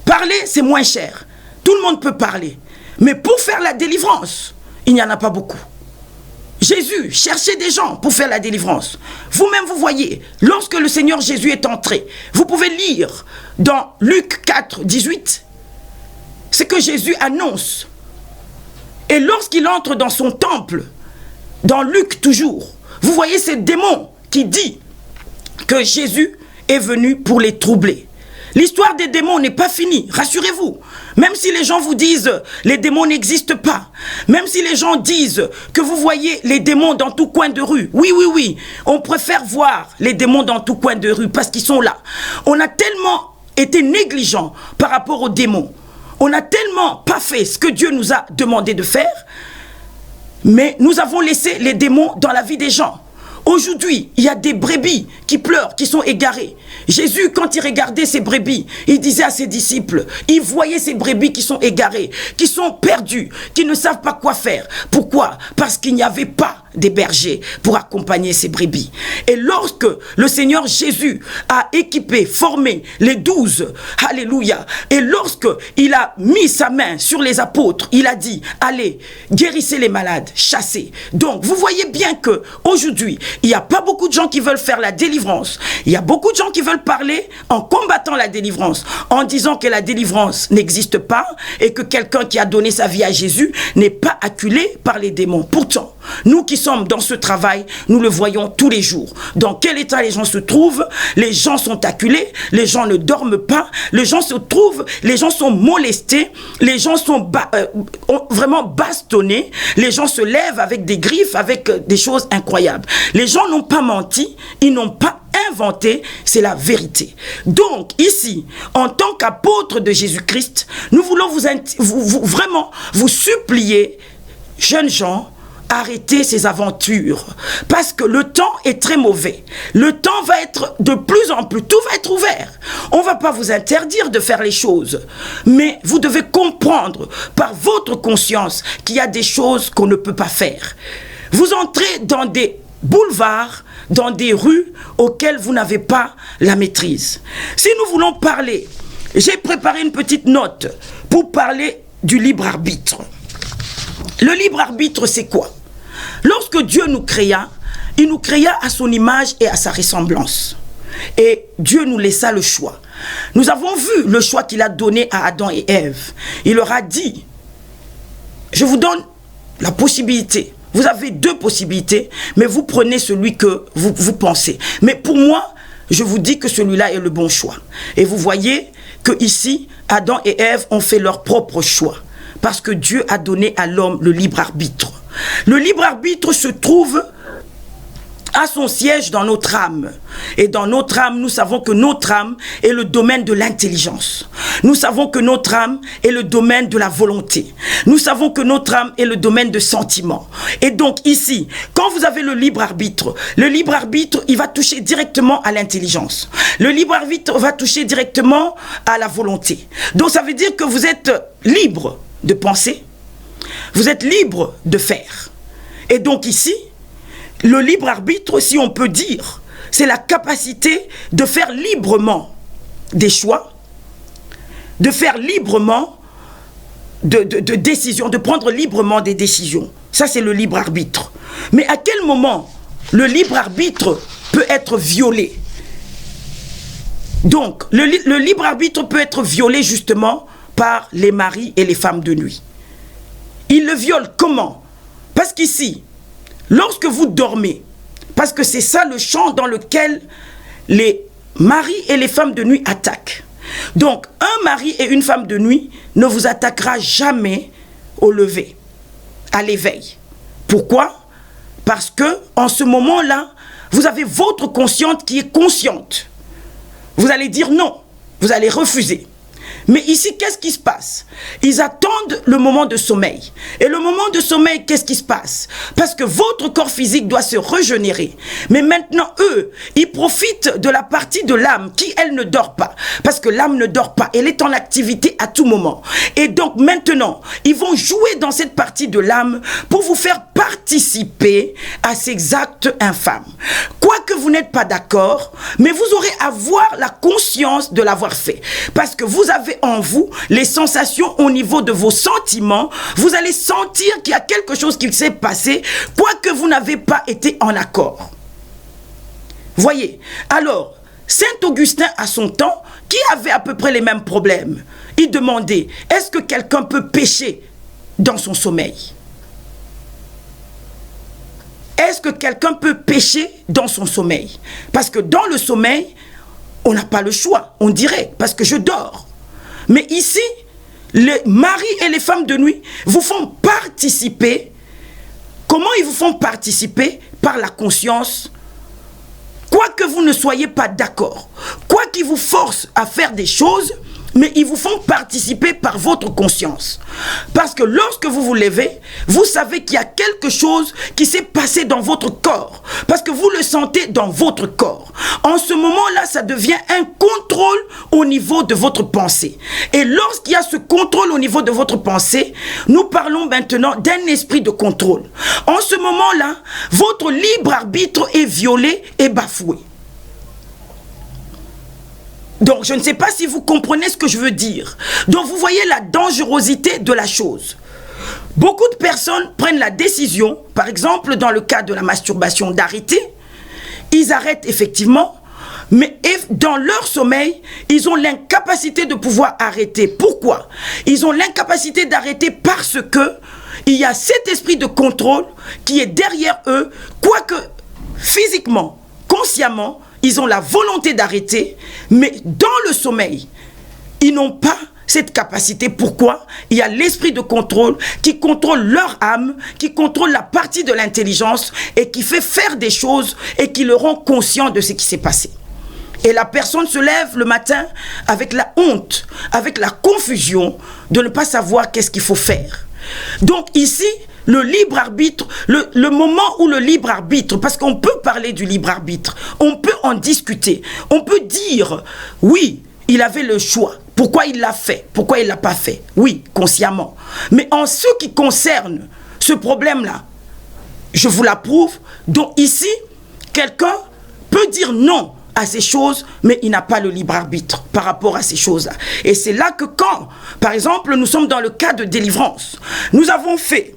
Parler, c'est moins cher. Tout le monde peut parler. Mais pour faire la délivrance, il n'y en a pas beaucoup. Jésus cherchait des gens pour faire la délivrance. Vous-même, vous voyez, lorsque le Seigneur Jésus est entré, vous pouvez lire dans Luc 4, 18, ce que Jésus annonce. Et lorsqu'il entre dans son temple, dans Luc toujours, vous voyez ce démon qui dit que Jésus est venu pour les troubler. L'histoire des démons n'est pas finie, rassurez-vous. Même si les gens vous disent les démons n'existent pas, même si les gens disent que vous voyez les démons dans tout coin de rue, oui, on préfère voir les démons dans tout coin de rue parce qu'ils sont là. On a tellement été négligents par rapport aux démons. On n'a tellement pas fait ce que Dieu nous a demandé de faire, mais nous avons laissé les démons dans la vie des gens. Aujourd'hui, il y a des brebis qui pleurent, qui sont égarées. Jésus, quand il regardait ces brebis, il disait à ses disciples, il voyait ces brebis qui sont égarées, qui sont perdues, qui ne savent pas quoi faire. Pourquoi? Parce qu'il n'y avait pas des bergers pour accompagner ces brebis. Et lorsque le Seigneur Jésus a équipé, formé les 12, alléluia, et lorsque il a mis sa main sur les apôtres, il a dit, allez, guérissez les malades, chassez. Donc, vous voyez bien que aujourd'hui, il n'y a pas beaucoup de gens qui veulent faire la délivrance. Il y a beaucoup de gens qui veulent parler en combattant la délivrance, en disant que la délivrance n'existe pas et que quelqu'un qui a donné sa vie à Jésus n'est pas acculé par les démons. Pourtant, nous qui sommes dans ce travail, nous le voyons tous les jours. Dans quel état les gens se trouvent? Les gens sont acculés, les gens ne dorment pas, les gens se trouvent, les gens sont molestés, les gens sont vraiment bastonnés, les gens se lèvent avec des griffes, avec des choses incroyables. Les gens n'ont pas menti, ils n'ont pas inventé, c'est la vérité. Donc ici, en tant qu'apôtre de Jésus-Christ, nous voulons vraiment vous supplier, jeunes gens, arrêtez ces aventures, parce que le temps est très mauvais. Le temps va être de plus en plus, tout va être ouvert. On ne va pas vous interdire de faire les choses, mais vous devez comprendre par votre conscience qu'il y a des choses qu'on ne peut pas faire. Vous entrez dans des boulevards, dans des rues auxquelles vous n'avez pas la maîtrise. Si nous voulons parler, j'ai préparé une petite note pour parler du libre arbitre. Le libre arbitre, c'est quoi? Lorsque Dieu nous créa, il nous créa à son image et à sa ressemblance. Et Dieu nous laissa le choix. Nous avons vu le choix qu'il a donné à Adam et Ève. Il leur a dit, je vous donne la possibilité. Vous avez deux possibilités, mais vous prenez celui que vous pensez. Mais pour moi, je vous dis que celui-là est le bon choix. Et vous voyez que ici, Adam et Ève ont fait leur propre choix. Parce que Dieu a donné à l'homme le libre arbitre. Le libre arbitre se trouve à son siège dans notre âme. Et dans notre âme, nous savons que notre âme est le domaine de l'intelligence. Nous savons que notre âme est le domaine de la volonté. Nous savons que notre âme est le domaine de sentiments. Et donc ici, quand vous avez le libre arbitre, il va toucher directement à l'intelligence. Le libre arbitre va toucher directement à la volonté. Donc ça veut dire que vous êtes libre de penser, vous êtes libre de faire. Et donc ici, le libre arbitre, si on peut dire, c'est la capacité de faire librement des choix, de faire librement de décisions, de prendre librement des décisions. Ça, c'est le libre arbitre. Mais à quel moment le libre arbitre peut être violé? Donc, le libre arbitre peut être violé justement par les maris et les femmes de nuit. Ils le violent comment? Parce qu'ici, lorsque vous dormez, parce que c'est ça le champ dans lequel les maris et les femmes de nuit attaquent. Donc, un mari et une femme de nuit ne vous attaquera jamais au lever, à l'éveil. Pourquoi? Parce que en ce moment-là, vous avez votre consciente qui est consciente. Vous allez dire non, vous allez refuser. Mais ici, qu'est-ce qui se passe? Ils attendent le moment de sommeil. Et le moment de sommeil, qu'est-ce qui se passe? Parce que votre corps physique doit se régénérer. Mais maintenant, eux, ils profitent de la partie de l'âme qui, elle, ne dort pas. Parce que l'âme ne dort pas. Elle est en activité à tout moment. Et donc, maintenant, ils vont jouer dans cette partie de l'âme pour vous faire participer à ces actes infâmes. Quoique vous n'êtes pas d'accord, mais vous aurez à avoir la conscience de l'avoir fait. Parce que vous avez en vous les sensations au niveau de vos sentiments. Vous allez sentir qu'il y a quelque chose qui s'est passé, quoique vous n'avez pas été en accord. Voyez, alors, Saint Augustin à son temps, qui avait à peu près les mêmes problèmes, il demandait, est-ce que quelqu'un peut pécher dans son sommeil? Est-ce que quelqu'un peut pécher dans son sommeil? Parce que dans le sommeil, on n'a pas le choix, on dirait, parce que je dors. Mais ici, les maris et les femmes de nuit vous font participer. Comment ils vous font participer? Par la conscience. Quoique vous ne soyez pas d'accord, quoi qu'ils vous forcent à faire des choses, mais ils vous font participer par votre conscience. Parce que lorsque vous vous levez, vous savez qu'il y a quelque chose qui s'est passé dans votre corps. Parce que vous le sentez dans votre corps. En ce moment-là, ça devient un contrôle au niveau de votre pensée. Et lorsqu'il y a ce contrôle au niveau de votre pensée, nous parlons maintenant d'un esprit de contrôle. En ce moment-là, votre libre arbitre est violé et bafoué. Donc, je ne sais pas si vous comprenez ce que je veux dire. Donc, vous voyez la dangerosité de la chose. Beaucoup de personnes prennent la décision, par exemple, dans le cas de la masturbation, d'arrêter. Ils arrêtent effectivement, mais dans leur sommeil, ils ont l'incapacité de pouvoir arrêter. Pourquoi? Ils ont l'incapacité d'arrêter parce que il y a cet esprit de contrôle qui est derrière eux, quoique physiquement, consciemment, ils ont la volonté d'arrêter, mais dans le sommeil, ils n'ont pas cette capacité. Pourquoi? Il y a l'esprit de contrôle qui contrôle leur âme, qui contrôle la partie de l'intelligence et qui fait faire des choses et qui le rend conscient de ce qui s'est passé. Et la personne se lève le matin avec la honte, avec la confusion de ne pas savoir qu'est-ce qu'il faut faire. Donc ici, le libre arbitre, le moment où le libre arbitre, parce qu'on peut parler du libre arbitre, on peut en discuter, on peut dire, oui, il avait le choix, pourquoi il l'a fait, pourquoi il ne l'a pas fait, oui, consciemment. Mais en ce qui concerne ce problème-là, je vous l'approuve, donc ici, quelqu'un peut dire non à ces choses, mais il n'a pas le libre arbitre par rapport à ces choses-là. Et c'est là que quand, par exemple, nous sommes dans le cas de délivrance, nous avons fait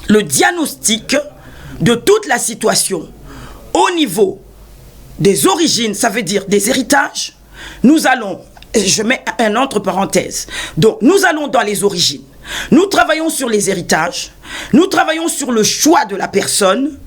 le diagnostic de toute la situation au niveau des origines, ça veut dire des héritages. Nous allons, je mets un entre parenthèses, donc nous allons dans les origines. Nous travaillons sur les héritages, nous travaillons sur le choix de la personne,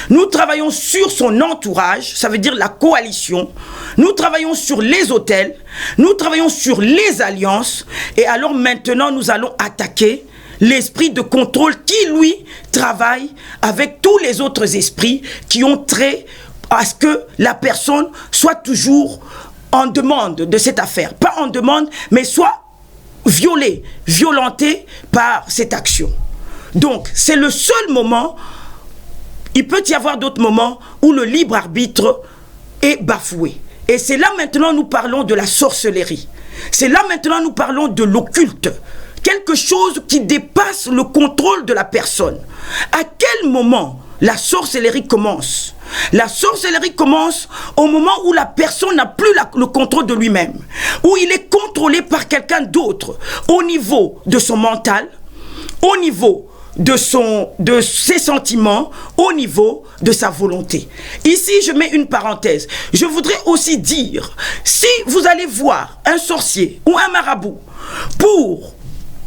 nous travaillons sur son entourage, ça veut dire la coalition, nous travaillons sur les hôtels, nous travaillons sur les alliances, et alors maintenant nous allons attaquer l'esprit de contrôle qui, lui, travaille avec tous les autres esprits qui ont trait à ce que la personne soit toujours en demande de cette affaire. Pas en demande, mais soit violée, violentée par cette action. Donc, c'est le seul moment, il peut y avoir d'autres moments où le libre arbitre est bafoué. Et c'est là maintenant nous parlons de la sorcellerie. C'est là maintenant nous parlons de l'occulte. Quelque chose qui dépasse le contrôle de la personne. À quel moment la sorcellerie commence? La sorcellerie commence au moment où la personne n'a plus le contrôle de lui-même, où il est contrôlé par quelqu'un d'autre, au niveau de son mental, au niveau de ses sentiments, au niveau de sa volonté. Ici, je mets une parenthèse. Je voudrais aussi dire, si vous allez voir un sorcier ou un marabout pour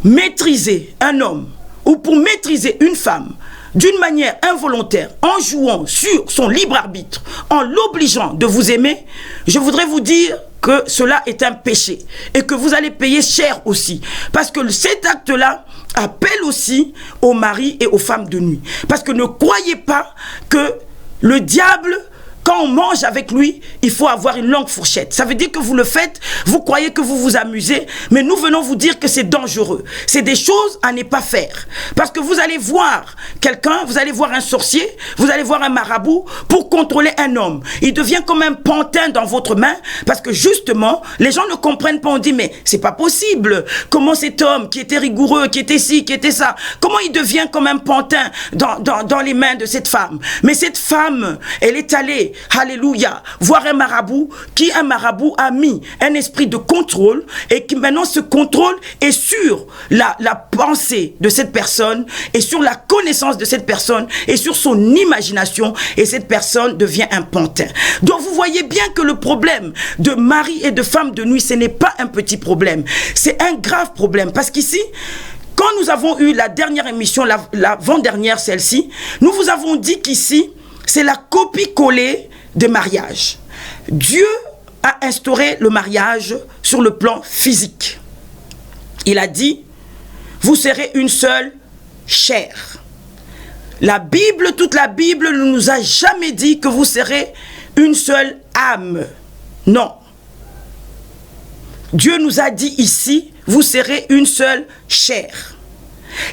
maîtriser un homme ou pour maîtriser une femme d'une manière involontaire, en jouant sur son libre arbitre, en l'obligeant de vous aimer, je voudrais vous dire que cela est un péché et que vous allez payer cher aussi. Parce que cet acte-là appelle aussi aux maris et aux femmes de nuit. Parce que ne croyez pas que le diable, quand on mange avec lui, il faut avoir une longue fourchette. Ça veut dire que vous le faites, vous croyez que vous vous amusez, mais nous venons vous dire que c'est dangereux. C'est des choses à ne pas faire. Parce que vous allez voir quelqu'un, vous allez voir un sorcier, vous allez voir un marabout pour contrôler un homme. Il devient comme un pantin dans votre main parce que justement, les gens ne comprennent pas. On dit, mais c'est pas possible. Comment cet homme qui était rigoureux, qui était ci, qui était ça, comment il devient comme un pantin dans les mains de cette femme? Mais cette femme, elle est allée, alléluia, voir un marabout a mis un esprit de contrôle et qui maintenant ce contrôle est sur la pensée de cette personne et sur la connaissance de cette personne et sur son imagination et cette personne devient un pantin. Donc vous voyez bien que le problème de mari et de femme de nuit, ce n'est pas un petit problème, c'est un grave problème parce qu'ici, quand nous avons eu la dernière émission, l'avant-dernière, celle-ci, nous vous avons dit qu'ici, c'est la copie-collée des mariages. Dieu a instauré le mariage sur le plan physique. Il a dit, vous serez une seule chair. La Bible, toute la Bible ne nous a jamais dit que vous serez une seule âme. Non. Dieu nous a dit ici, vous serez une seule chair.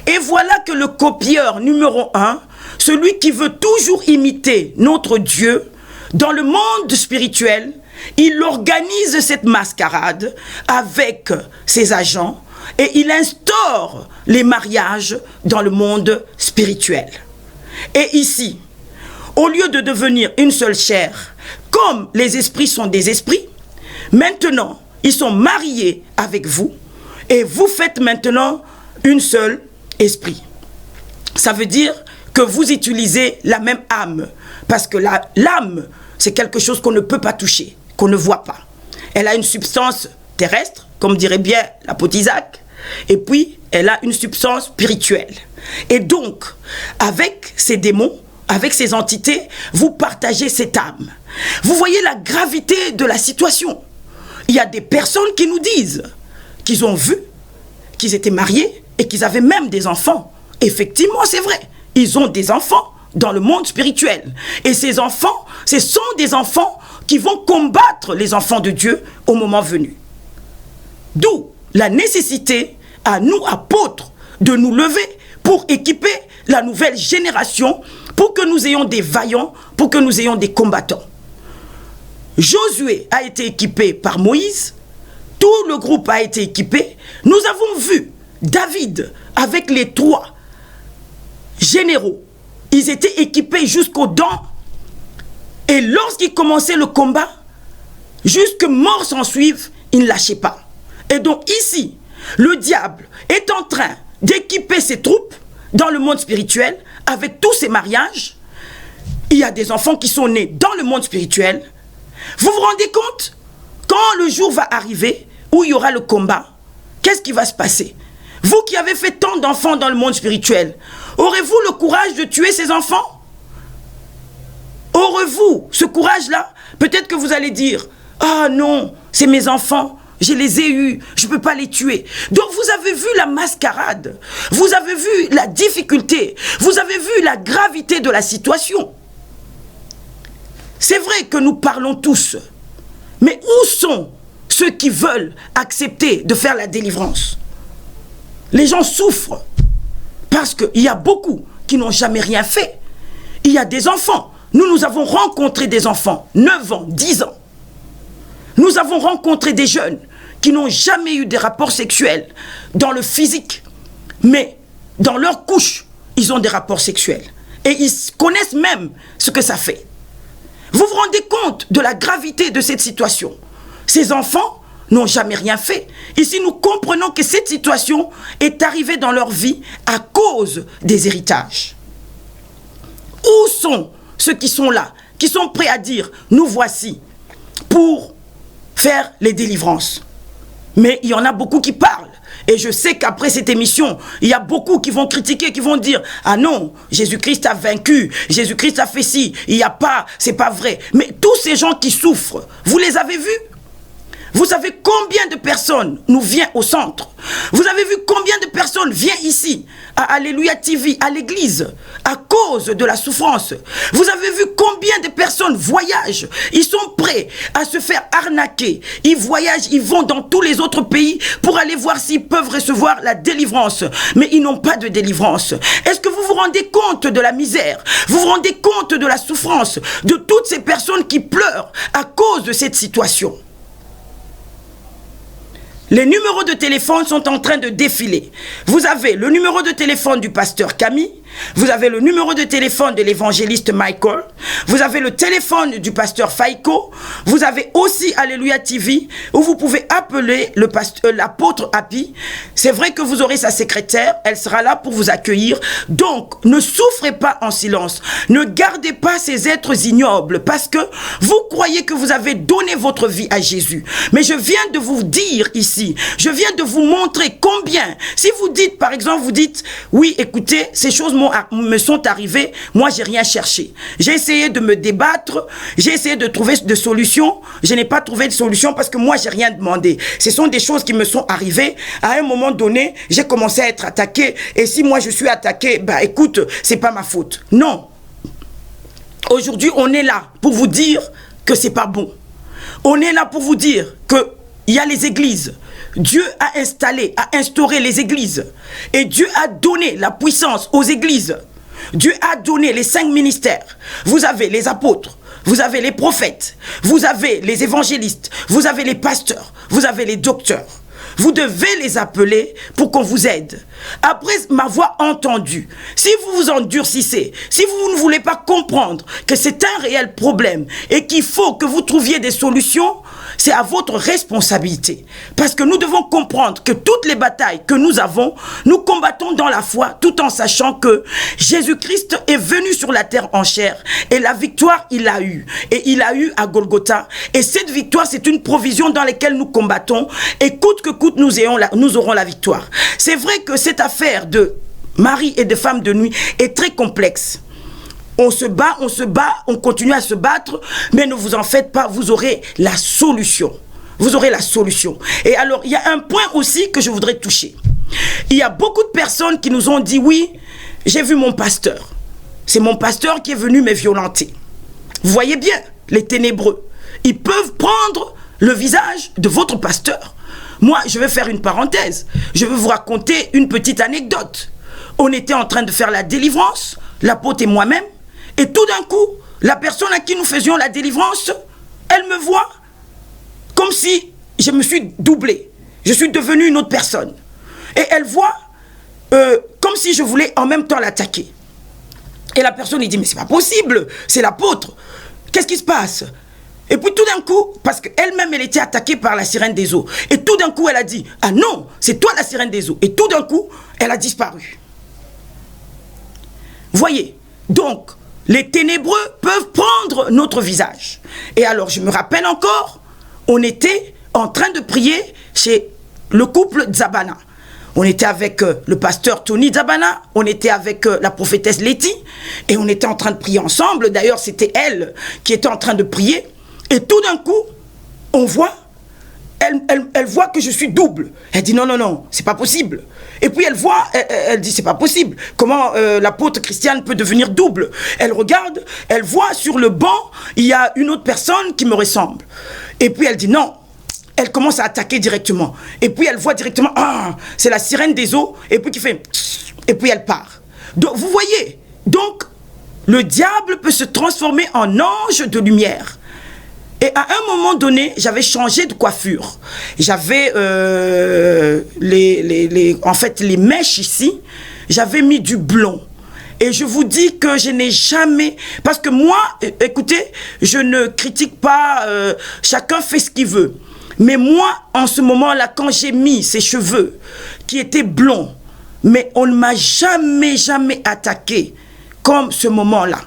Et voilà que le copieur numéro 1, celui qui veut toujours imiter notre Dieu, dans le monde spirituel, il organise cette mascarade avec ses agents et il instaure les mariages dans le monde spirituel. Et ici, au lieu de devenir une seule chair, comme les esprits sont des esprits, maintenant, ils sont mariés avec vous et vous faites maintenant une seule esprit. Ça veut dire que vous utilisez la même âme, parce que l'âme, c'est quelque chose qu'on ne peut pas toucher, qu'on ne voit pas. Elle a une substance terrestre, comme dirait bien l'apôtre Isaac, et puis elle a une substance spirituelle. Et donc, avec ces démons, avec ces entités, vous partagez cette âme. Vous voyez la gravité de la situation. Il y a des personnes qui nous disent qu'ils ont vu, qu'ils étaient mariés et qu'ils avaient même des enfants. Effectivement, c'est vrai. Ils ont des enfants dans le monde spirituel. Et ces enfants, ce sont des enfants qui vont combattre les enfants de Dieu au moment venu. D'où la nécessité à nous, apôtres, de nous lever pour équiper la nouvelle génération, pour que nous ayons des vaillants, pour que nous ayons des combattants. Josué a été équipé par Moïse, tout le groupe a été équipé. Nous avons vu David avec les 3 généraux. Ils étaient équipés jusqu'aux dents. Et lorsqu'ils commençaient le combat, jusque mort s'en suive, ils ne lâchaient pas. Et donc ici, le diable est en train d'équiper ses troupes dans le monde spirituel avec tous ces mariages. Il y a des enfants qui sont nés dans le monde spirituel. Vous vous rendez compte? Quand le jour va arriver où il y aura le combat, qu'est-ce qui va se passer? Vous qui avez fait tant d'enfants dans le monde spirituel, aurez-vous le courage de tuer ces enfants? Aurez-vous ce courage-là? Peut-être que vous allez dire, ah non, c'est mes enfants, je les ai eus, je ne peux pas les tuer. Donc vous avez vu la mascarade, vous avez vu la difficulté, vous avez vu la gravité de la situation. C'est vrai que nous parlons tous, mais où sont ceux qui veulent accepter de faire la délivrance? Les gens souffrent parce qu'il y a beaucoup qui n'ont jamais rien fait. Il y a des enfants. Nous avons rencontré des enfants, 9 ans, 10 ans. Nous avons rencontré des jeunes qui n'ont jamais eu des rapports sexuels dans le physique, mais dans leur couche, ils ont des rapports sexuels. Et ils connaissent même ce que ça fait. Vous vous rendez compte de la gravité de cette situation? Ces enfants n'ont jamais rien fait. Ici, nous comprenons que cette situation est arrivée dans leur vie à cause des héritages. Où sont ceux qui sont là, qui sont prêts à dire, nous voici, pour faire les délivrances? Mais il y en a beaucoup qui parlent. Et je sais qu'après cette émission, il y a beaucoup qui vont critiquer, qui vont dire, ah non, Jésus-Christ a vaincu, Jésus-Christ a fait ci, il n'y a pas, c'est pas vrai. Mais tous ces gens qui souffrent, vous les avez vus? Vous savez combien de personnes nous viennent au centre? Vous avez vu combien de personnes viennent ici, à Alléluia TV, à l'église, à cause de la souffrance? Vous avez vu combien de personnes voyagent? Ils sont prêts à se faire arnaquer. Ils voyagent, ils vont dans tous les autres pays pour aller voir s'ils peuvent recevoir la délivrance. Mais ils n'ont pas de délivrance. Est-ce que vous vous rendez compte de la misère? Vous vous rendez compte de la souffrance de toutes ces personnes qui pleurent à cause de cette situation? Les numéros de téléphone sont en train de défiler. Vous avez le numéro de téléphone du pasteur Camille, vous avez le numéro de téléphone de l'évangéliste Michael, vous avez le téléphone du pasteur Faïko, vous avez aussi Alléluia TV, où vous pouvez appeler l'apôtre Happy. C'est vrai que vous aurez sa secrétaire, elle sera là pour vous accueillir. Donc, ne souffrez pas en silence. Ne gardez pas ces êtres ignobles, parce que vous croyez que vous avez donné votre vie à Jésus. Mais je viens de vous dire ici, je viens de vous montrer combien, si vous dites, par exemple, vous dites, oui, écoutez, ces choses me sont arrivées, moi j'ai rien cherché. J'ai essayé de me débattre, j'ai essayé de trouver des solutions, je n'ai pas trouvé de solution parce que moi j'ai rien demandé. Ce sont des choses qui me sont arrivées. À un moment donné, j'ai commencé à être attaqué, et si moi je suis attaqué, bah écoute, c'est pas ma faute. Non. Aujourd'hui, on est là pour vous dire que c'est pas bon. On est là pour vous dire que il y a les églises. Dieu a instauré les églises. Et Dieu a donné la puissance aux églises. Dieu a donné les 5 ministères. Vous avez les apôtres, vous avez les prophètes, vous avez les évangélistes, vous avez les pasteurs, vous avez les docteurs. Vous devez les appeler pour qu'on vous aide. Après m'avoir entendu, si vous vous endurcissez, si vous ne voulez pas comprendre que c'est un réel problème et qu'il faut que vous trouviez des solutions, c'est à votre responsabilité. Parce que nous devons comprendre que toutes les batailles que nous avons, nous combattons dans la foi tout en sachant que Jésus-Christ est venu sur la terre en chair et la victoire, il l'a eu. Et il a eu à Golgotha. Et cette victoire, c'est une provision dans laquelle nous combattons et coûte que coûte, nous aurons la victoire. C'est vrai que cette affaire de mari et de femme de nuit est très complexe. On se bat, on continue à se battre, mais ne vous en faites pas, vous aurez la solution. Vous aurez la solution. Et alors, il y a un point aussi que je voudrais toucher. Il y a beaucoup de personnes qui nous ont dit, oui, j'ai vu mon pasteur. C'est mon pasteur qui est venu me violenter. Vous voyez bien, les ténébreux, ils peuvent prendre le visage de votre pasteur. Moi, je vais faire une parenthèse. Je vais vous raconter une petite anecdote. On était en train de faire la délivrance, l'apôtre et moi-même, et tout d'un coup, la personne à qui nous faisions la délivrance, elle me voit comme si je me suis doublé. Je suis devenu une autre personne. Et elle voit comme si je voulais en même temps l'attaquer. Et la personne, il dit, mais c'est pas possible, c'est l'apôtre. Qu'est-ce qui se passe? Et puis tout d'un coup, parce qu'elle-même, elle était attaquée par la sirène des eaux. Et tout d'un coup, elle a dit, ah non, c'est toi la sirène des eaux. Et tout d'un coup, elle a disparu. Voyez, donc, les ténébreux peuvent prendre notre visage. Et alors, je me rappelle encore, on était en train de prier chez le couple Zabana. On était avec le pasteur Tony Zabana, on était avec la prophétesse Letty, et on était en train de prier ensemble. D'ailleurs, c'était elle qui était en train de prier. Et tout d'un coup, on voit, elle voit que je suis double. Elle dit non, non, non, c'est pas possible. Et puis elle voit, elle dit c'est pas possible. Comment l'apôtre Christiane peut devenir double? Elle regarde, elle voit sur le banc, il y a une autre personne qui me ressemble. Et puis elle dit non. Elle commence à attaquer directement. Et puis elle voit directement, ah, c'est la sirène des eaux. Et puis qui fait, et puis elle part. Donc vous voyez, donc le diable peut se transformer en ange de lumière. Et à un moment donné, j'avais changé de coiffure. J'avais en fait les mèches ici, j'avais mis du blond. Et je vous dis que je n'ai jamais... Parce que moi, écoutez, je ne critique pas, chacun fait ce qu'il veut. Mais moi, en ce moment-là, quand j'ai mis ces cheveux qui étaient blonds, mais on ne m'a jamais attaqué comme ce moment-là.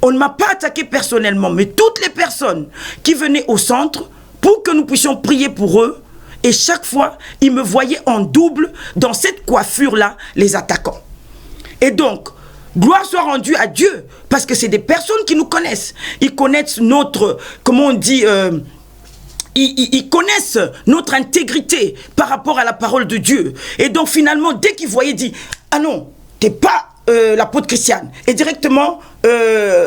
On ne m'a pas attaqué personnellement, mais toutes les personnes qui venaient au centre pour que nous puissions prier pour eux, et chaque fois, ils me voyaient en double dans cette coiffure-là, les attaquant. Et donc, gloire soit rendue à Dieu, parce que c'est des personnes qui nous connaissent. Ils connaissent notre, comment on dit, ils connaissent notre intégrité par rapport à la parole de Dieu. Et donc, finalement, dès qu'ils voyaient, ils disent, ah non, t'es pas l'apôtre Christiane. Et directement,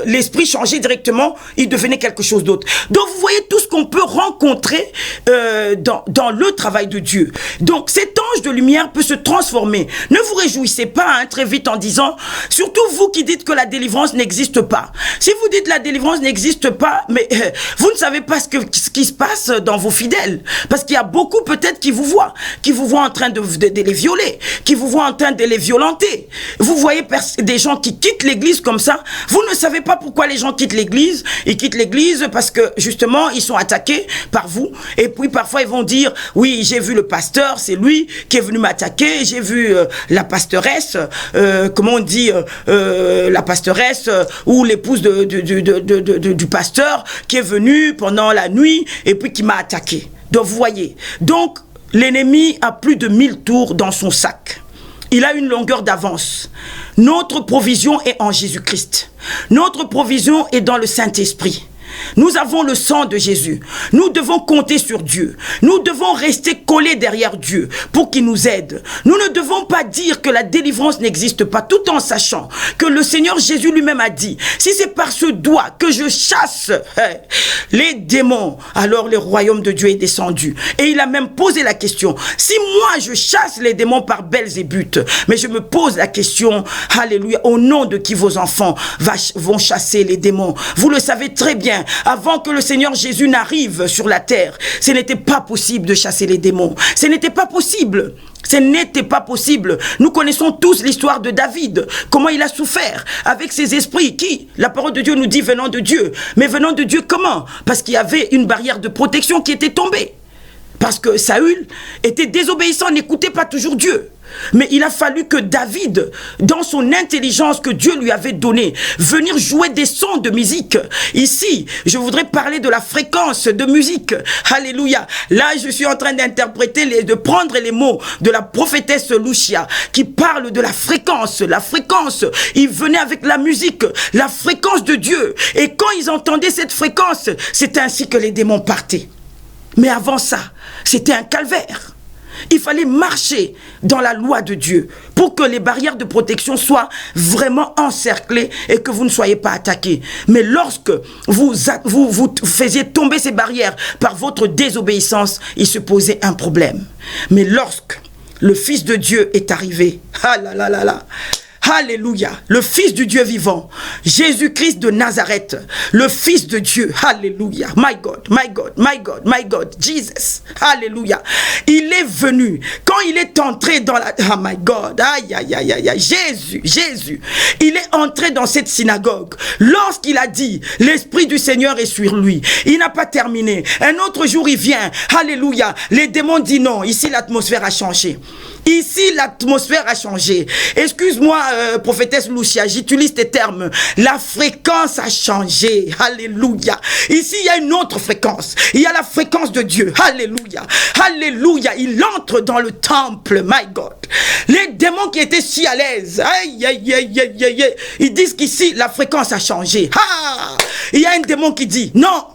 l'esprit changeait directement, il devenait quelque chose d'autre. Donc vous voyez tout ce qu'on peut rencontrer dans le travail de Dieu. Donc cet ange de lumière peut se transformer. Ne vous réjouissez pas très vite en disant, surtout vous qui dites que la délivrance n'existe pas. Si vous dites la délivrance n'existe pas, mais vous ne savez pas ce qui se passe dans vos fidèles. Parce qu'il y a beaucoup peut-être qui vous voient en train de les violer, qui vous voient en train de les violenter. Vous voyez des gens qui quittent l'église comme ça. Vous ne savez pas pourquoi les gens quittent l'église. Ils quittent l'église parce que justement ils sont attaqués par vous. Et puis parfois ils vont dire, oui, j'ai vu le pasteur, c'est lui qui est venu m'attaquer. J'ai vu la pastoresse, comment on dit, la pastoresse ou l'épouse du pasteur qui est venue pendant la nuit et puis qui m'a attaqué. Donc vous voyez, donc l'ennemi a plus de 1000 tours dans son sac. Il a une longueur d'avance. Notre provision est en Jésus-Christ. Notre provision est dans le Saint-Esprit. Nous avons le sang de Jésus. Nous devons compter sur Dieu. Nous devons rester collés derrière Dieu pour qu'il nous aide. Nous ne devons pas dire que la délivrance n'existe pas, tout en sachant que le Seigneur Jésus lui-même a dit, si c'est par ce doigt que je chasse les démons, alors le royaume de Dieu est descendu. Et il a même posé la question, si moi je chasse les démons par Belzébuth, mais je me pose la question, alléluia, au nom de qui vos enfants vont chasser les démons? Vous le savez très bien, avant que le Seigneur Jésus n'arrive sur la terre, ce n'était pas possible de chasser les démons. Ce n'était pas possible. Ce n'était pas possible. Nous connaissons tous l'histoire de David, comment il a souffert avec ses esprits qui, la parole de Dieu nous dit, venant de Dieu. Mais venant de Dieu comment? Parce qu'il y avait une barrière de protection qui était tombée. Parce que Saül était désobéissant, n'écoutait pas toujours Dieu. Mais il a fallu que David, dans son intelligence que Dieu lui avait donnée, venir jouer des sons de musique. Ici, je voudrais parler de la fréquence de musique. Alléluia. Là, je suis en train d'interpréter, de prendre les mots de la prophétesse Lucia, qui parle de la fréquence. La fréquence, il venait avec la musique, la fréquence de Dieu. Et quand ils entendaient cette fréquence, c'est ainsi que les démons partaient. Mais avant ça, c'était un calvaire. Il fallait marcher dans la loi de Dieu pour que les barrières de protection soient vraiment encerclées et que vous ne soyez pas attaqués. Mais lorsque vous faisiez tomber ces barrières par votre désobéissance, il se posait un problème. Mais lorsque le Fils de Dieu est arrivé, ah là là là là, alléluia, le Fils du Dieu vivant, Jésus-Christ de Nazareth, le Fils de Dieu, alléluia, my God, my God, my God, my God, Jesus, alléluia, il est venu, quand il est entré dans la, oh my God, aïe, aïe, aïe, aïe, Jésus, il est entré dans cette synagogue, lorsqu'il a dit, l'Esprit du Seigneur est sur lui, il n'a pas terminé, un autre jour il vient, alléluia, les démons disent non, ici l'atmosphère a changé. Ici, l'atmosphère a changé. Excuse-moi, prophétesse Lucia, j'utilise tes termes. La fréquence a changé. Alléluia. Ici, il y a une autre fréquence. Il y a la fréquence de Dieu. Alléluia. Alléluia. Il entre dans le temple. My God. Les démons qui étaient si à l'aise, aïe, aïe, aïe, aïe, aïe, ils disent qu'ici, la fréquence a changé. Ah! Il y a un démon qui dit, non.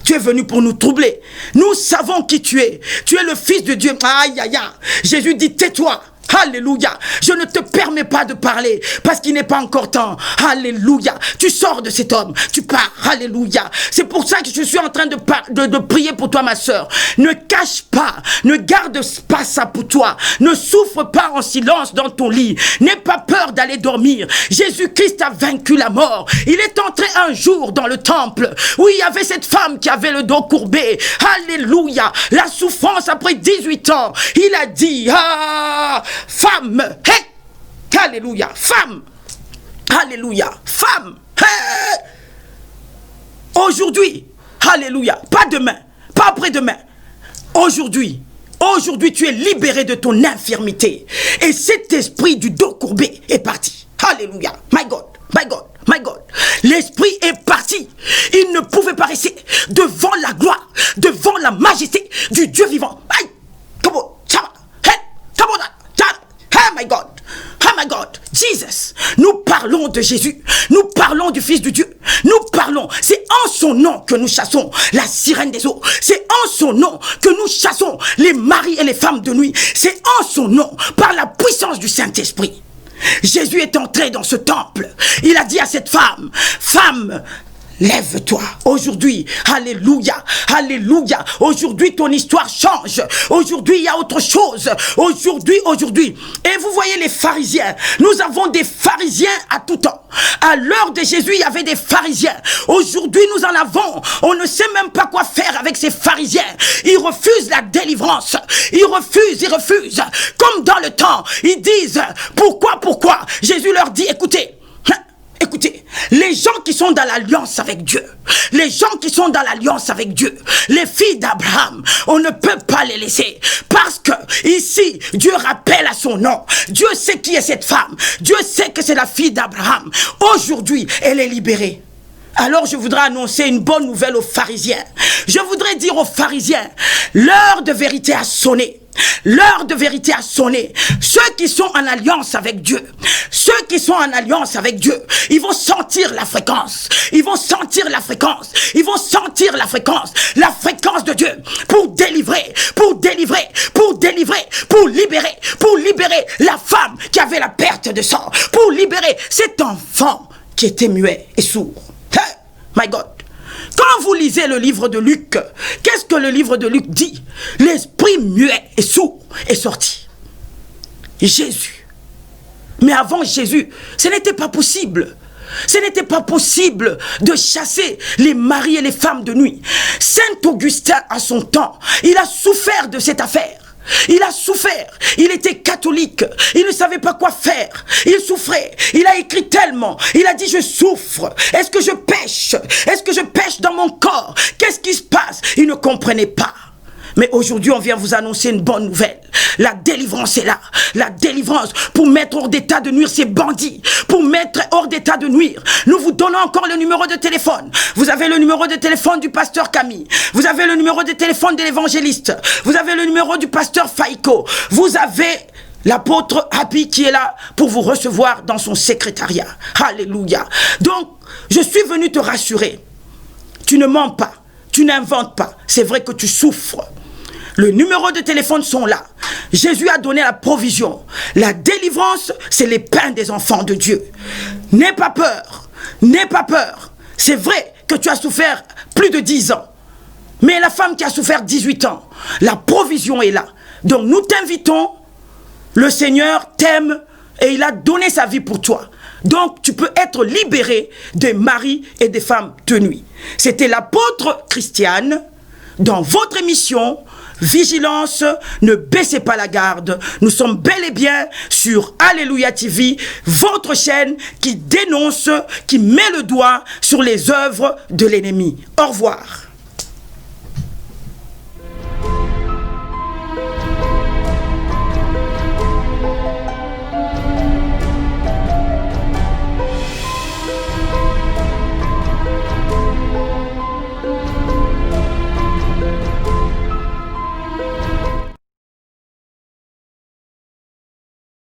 Tu es venu pour nous troubler. Nous savons qui tu es. Tu es le Fils de Dieu. Aïe, aïe, aïe. Jésus dit, tais-toi. Alléluia. Je ne te permets pas de parler parce qu'il n'est pas encore temps. Alléluia. Tu sors de cet homme. Tu pars. Alléluia. C'est pour ça que je suis en train de prier pour toi, ma soeur. Ne cache pas. Ne garde pas ça pour toi. Ne souffre pas en silence dans ton lit. N'aie pas peur d'aller dormir. Jésus-Christ a vaincu la mort. Il est entré un jour dans le temple où il y avait cette femme qui avait le dos courbé. Alléluia. La souffrance après 18 ans. Il a dit, ah, femme, hey, alléluia, femme, alléluia, femme, hey. Aujourd'hui, alléluia, pas demain, pas après-demain, aujourd'hui, tu es libéré de ton infirmité et cet esprit du dos courbé est parti. Alléluia, my God, my God. My God, l'esprit est parti. Il ne pouvait pas rester devant la gloire, devant la majesté du Dieu vivant. Aïe, come on, hey, come on. Oh my God, oh my God, Jesus, nous parlons de Jésus, nous parlons du Fils de Dieu, nous parlons, c'est en son nom que nous chassons la sirène des eaux, c'est en son nom que nous chassons les maris et les femmes de nuit, c'est en son nom, par la puissance du Saint-Esprit. Jésus est entré dans ce temple, il a dit à cette femme, femme, lève-toi aujourd'hui, alléluia, alléluia, aujourd'hui ton histoire change, aujourd'hui il y a autre chose, aujourd'hui, et vous voyez les pharisiens, nous avons des pharisiens à tout temps, à l'heure de Jésus il y avait des pharisiens, aujourd'hui nous en avons, on ne sait même pas quoi faire avec ces pharisiens, ils refusent la délivrance, ils refusent, comme dans le temps, ils disent, pourquoi, Jésus leur dit, écoutez, les gens qui sont dans l'alliance avec Dieu, les filles d'Abraham, on ne peut pas les laisser. Parce que ici, Dieu rappelle à son nom. Dieu sait qui est cette femme. Dieu sait que c'est la fille d'Abraham. Aujourd'hui, elle est libérée. Alors je voudrais annoncer une bonne nouvelle aux pharisiens. Je voudrais dire aux pharisiens, l'heure de vérité a sonné. L'heure de vérité a sonné. Ceux qui sont en alliance avec Dieu, ceux qui sont en alliance avec Dieu, ils vont sentir la fréquence. Ils vont sentir la fréquence. Ils vont sentir la fréquence de Dieu pour délivrer, pour délivrer, pour délivrer, pour libérer la femme qui avait la perte de sang, pour libérer cet enfant qui était muet et sourd. Hey, my God. Quand vous lisez le livre de Luc, qu'est-ce que le livre de Luc dit? L'esprit muet et sourd est sorti. Jésus. Mais avant Jésus, ce n'était pas possible. Ce n'était pas possible de chasser les maris et les femmes de nuit. Saint Augustin, à son temps, il a souffert de cette affaire. Il a souffert, il était catholique, il ne savait pas quoi faire, il souffrait, il a écrit tellement, il a dit je souffre, est-ce que je pêche? Est-ce que je pêche dans mon corps? Qu'est-ce qui se passe? Il ne comprenait pas. Mais aujourd'hui, on vient vous annoncer une bonne nouvelle. La délivrance est là. La délivrance pour mettre hors d'état de nuire ces bandits. Pour mettre hors d'état de nuire. Nous vous donnons encore le numéro de téléphone. Vous avez le numéro de téléphone du pasteur Camille. Vous avez le numéro de téléphone de l'évangéliste. Vous avez le numéro du pasteur Faïko. Vous avez l'apôtre Happy qui est là pour vous recevoir dans son secrétariat. Alléluia. Donc, je suis venu te rassurer. Tu ne mens pas. Tu n'inventes pas. C'est vrai que tu souffres. Le numéro de téléphone sont là. Jésus a donné la provision. La délivrance, c'est les pains des enfants de Dieu. N'aie pas peur. N'aie pas peur. C'est vrai que tu as souffert plus de 10 ans. Mais la femme qui a souffert 18 ans, la provision est là. Donc nous t'invitons. Le Seigneur t'aime et il a donné sa vie pour toi. Donc tu peux être libéré des maris et des femmes de nuit. C'était l'apôtre Christiane dans votre émission Vigilance, ne baissez pas la garde. Nous sommes bel et bien sur Alléluia TV, votre chaîne qui dénonce, qui met le doigt sur les œuvres de l'ennemi. Au revoir.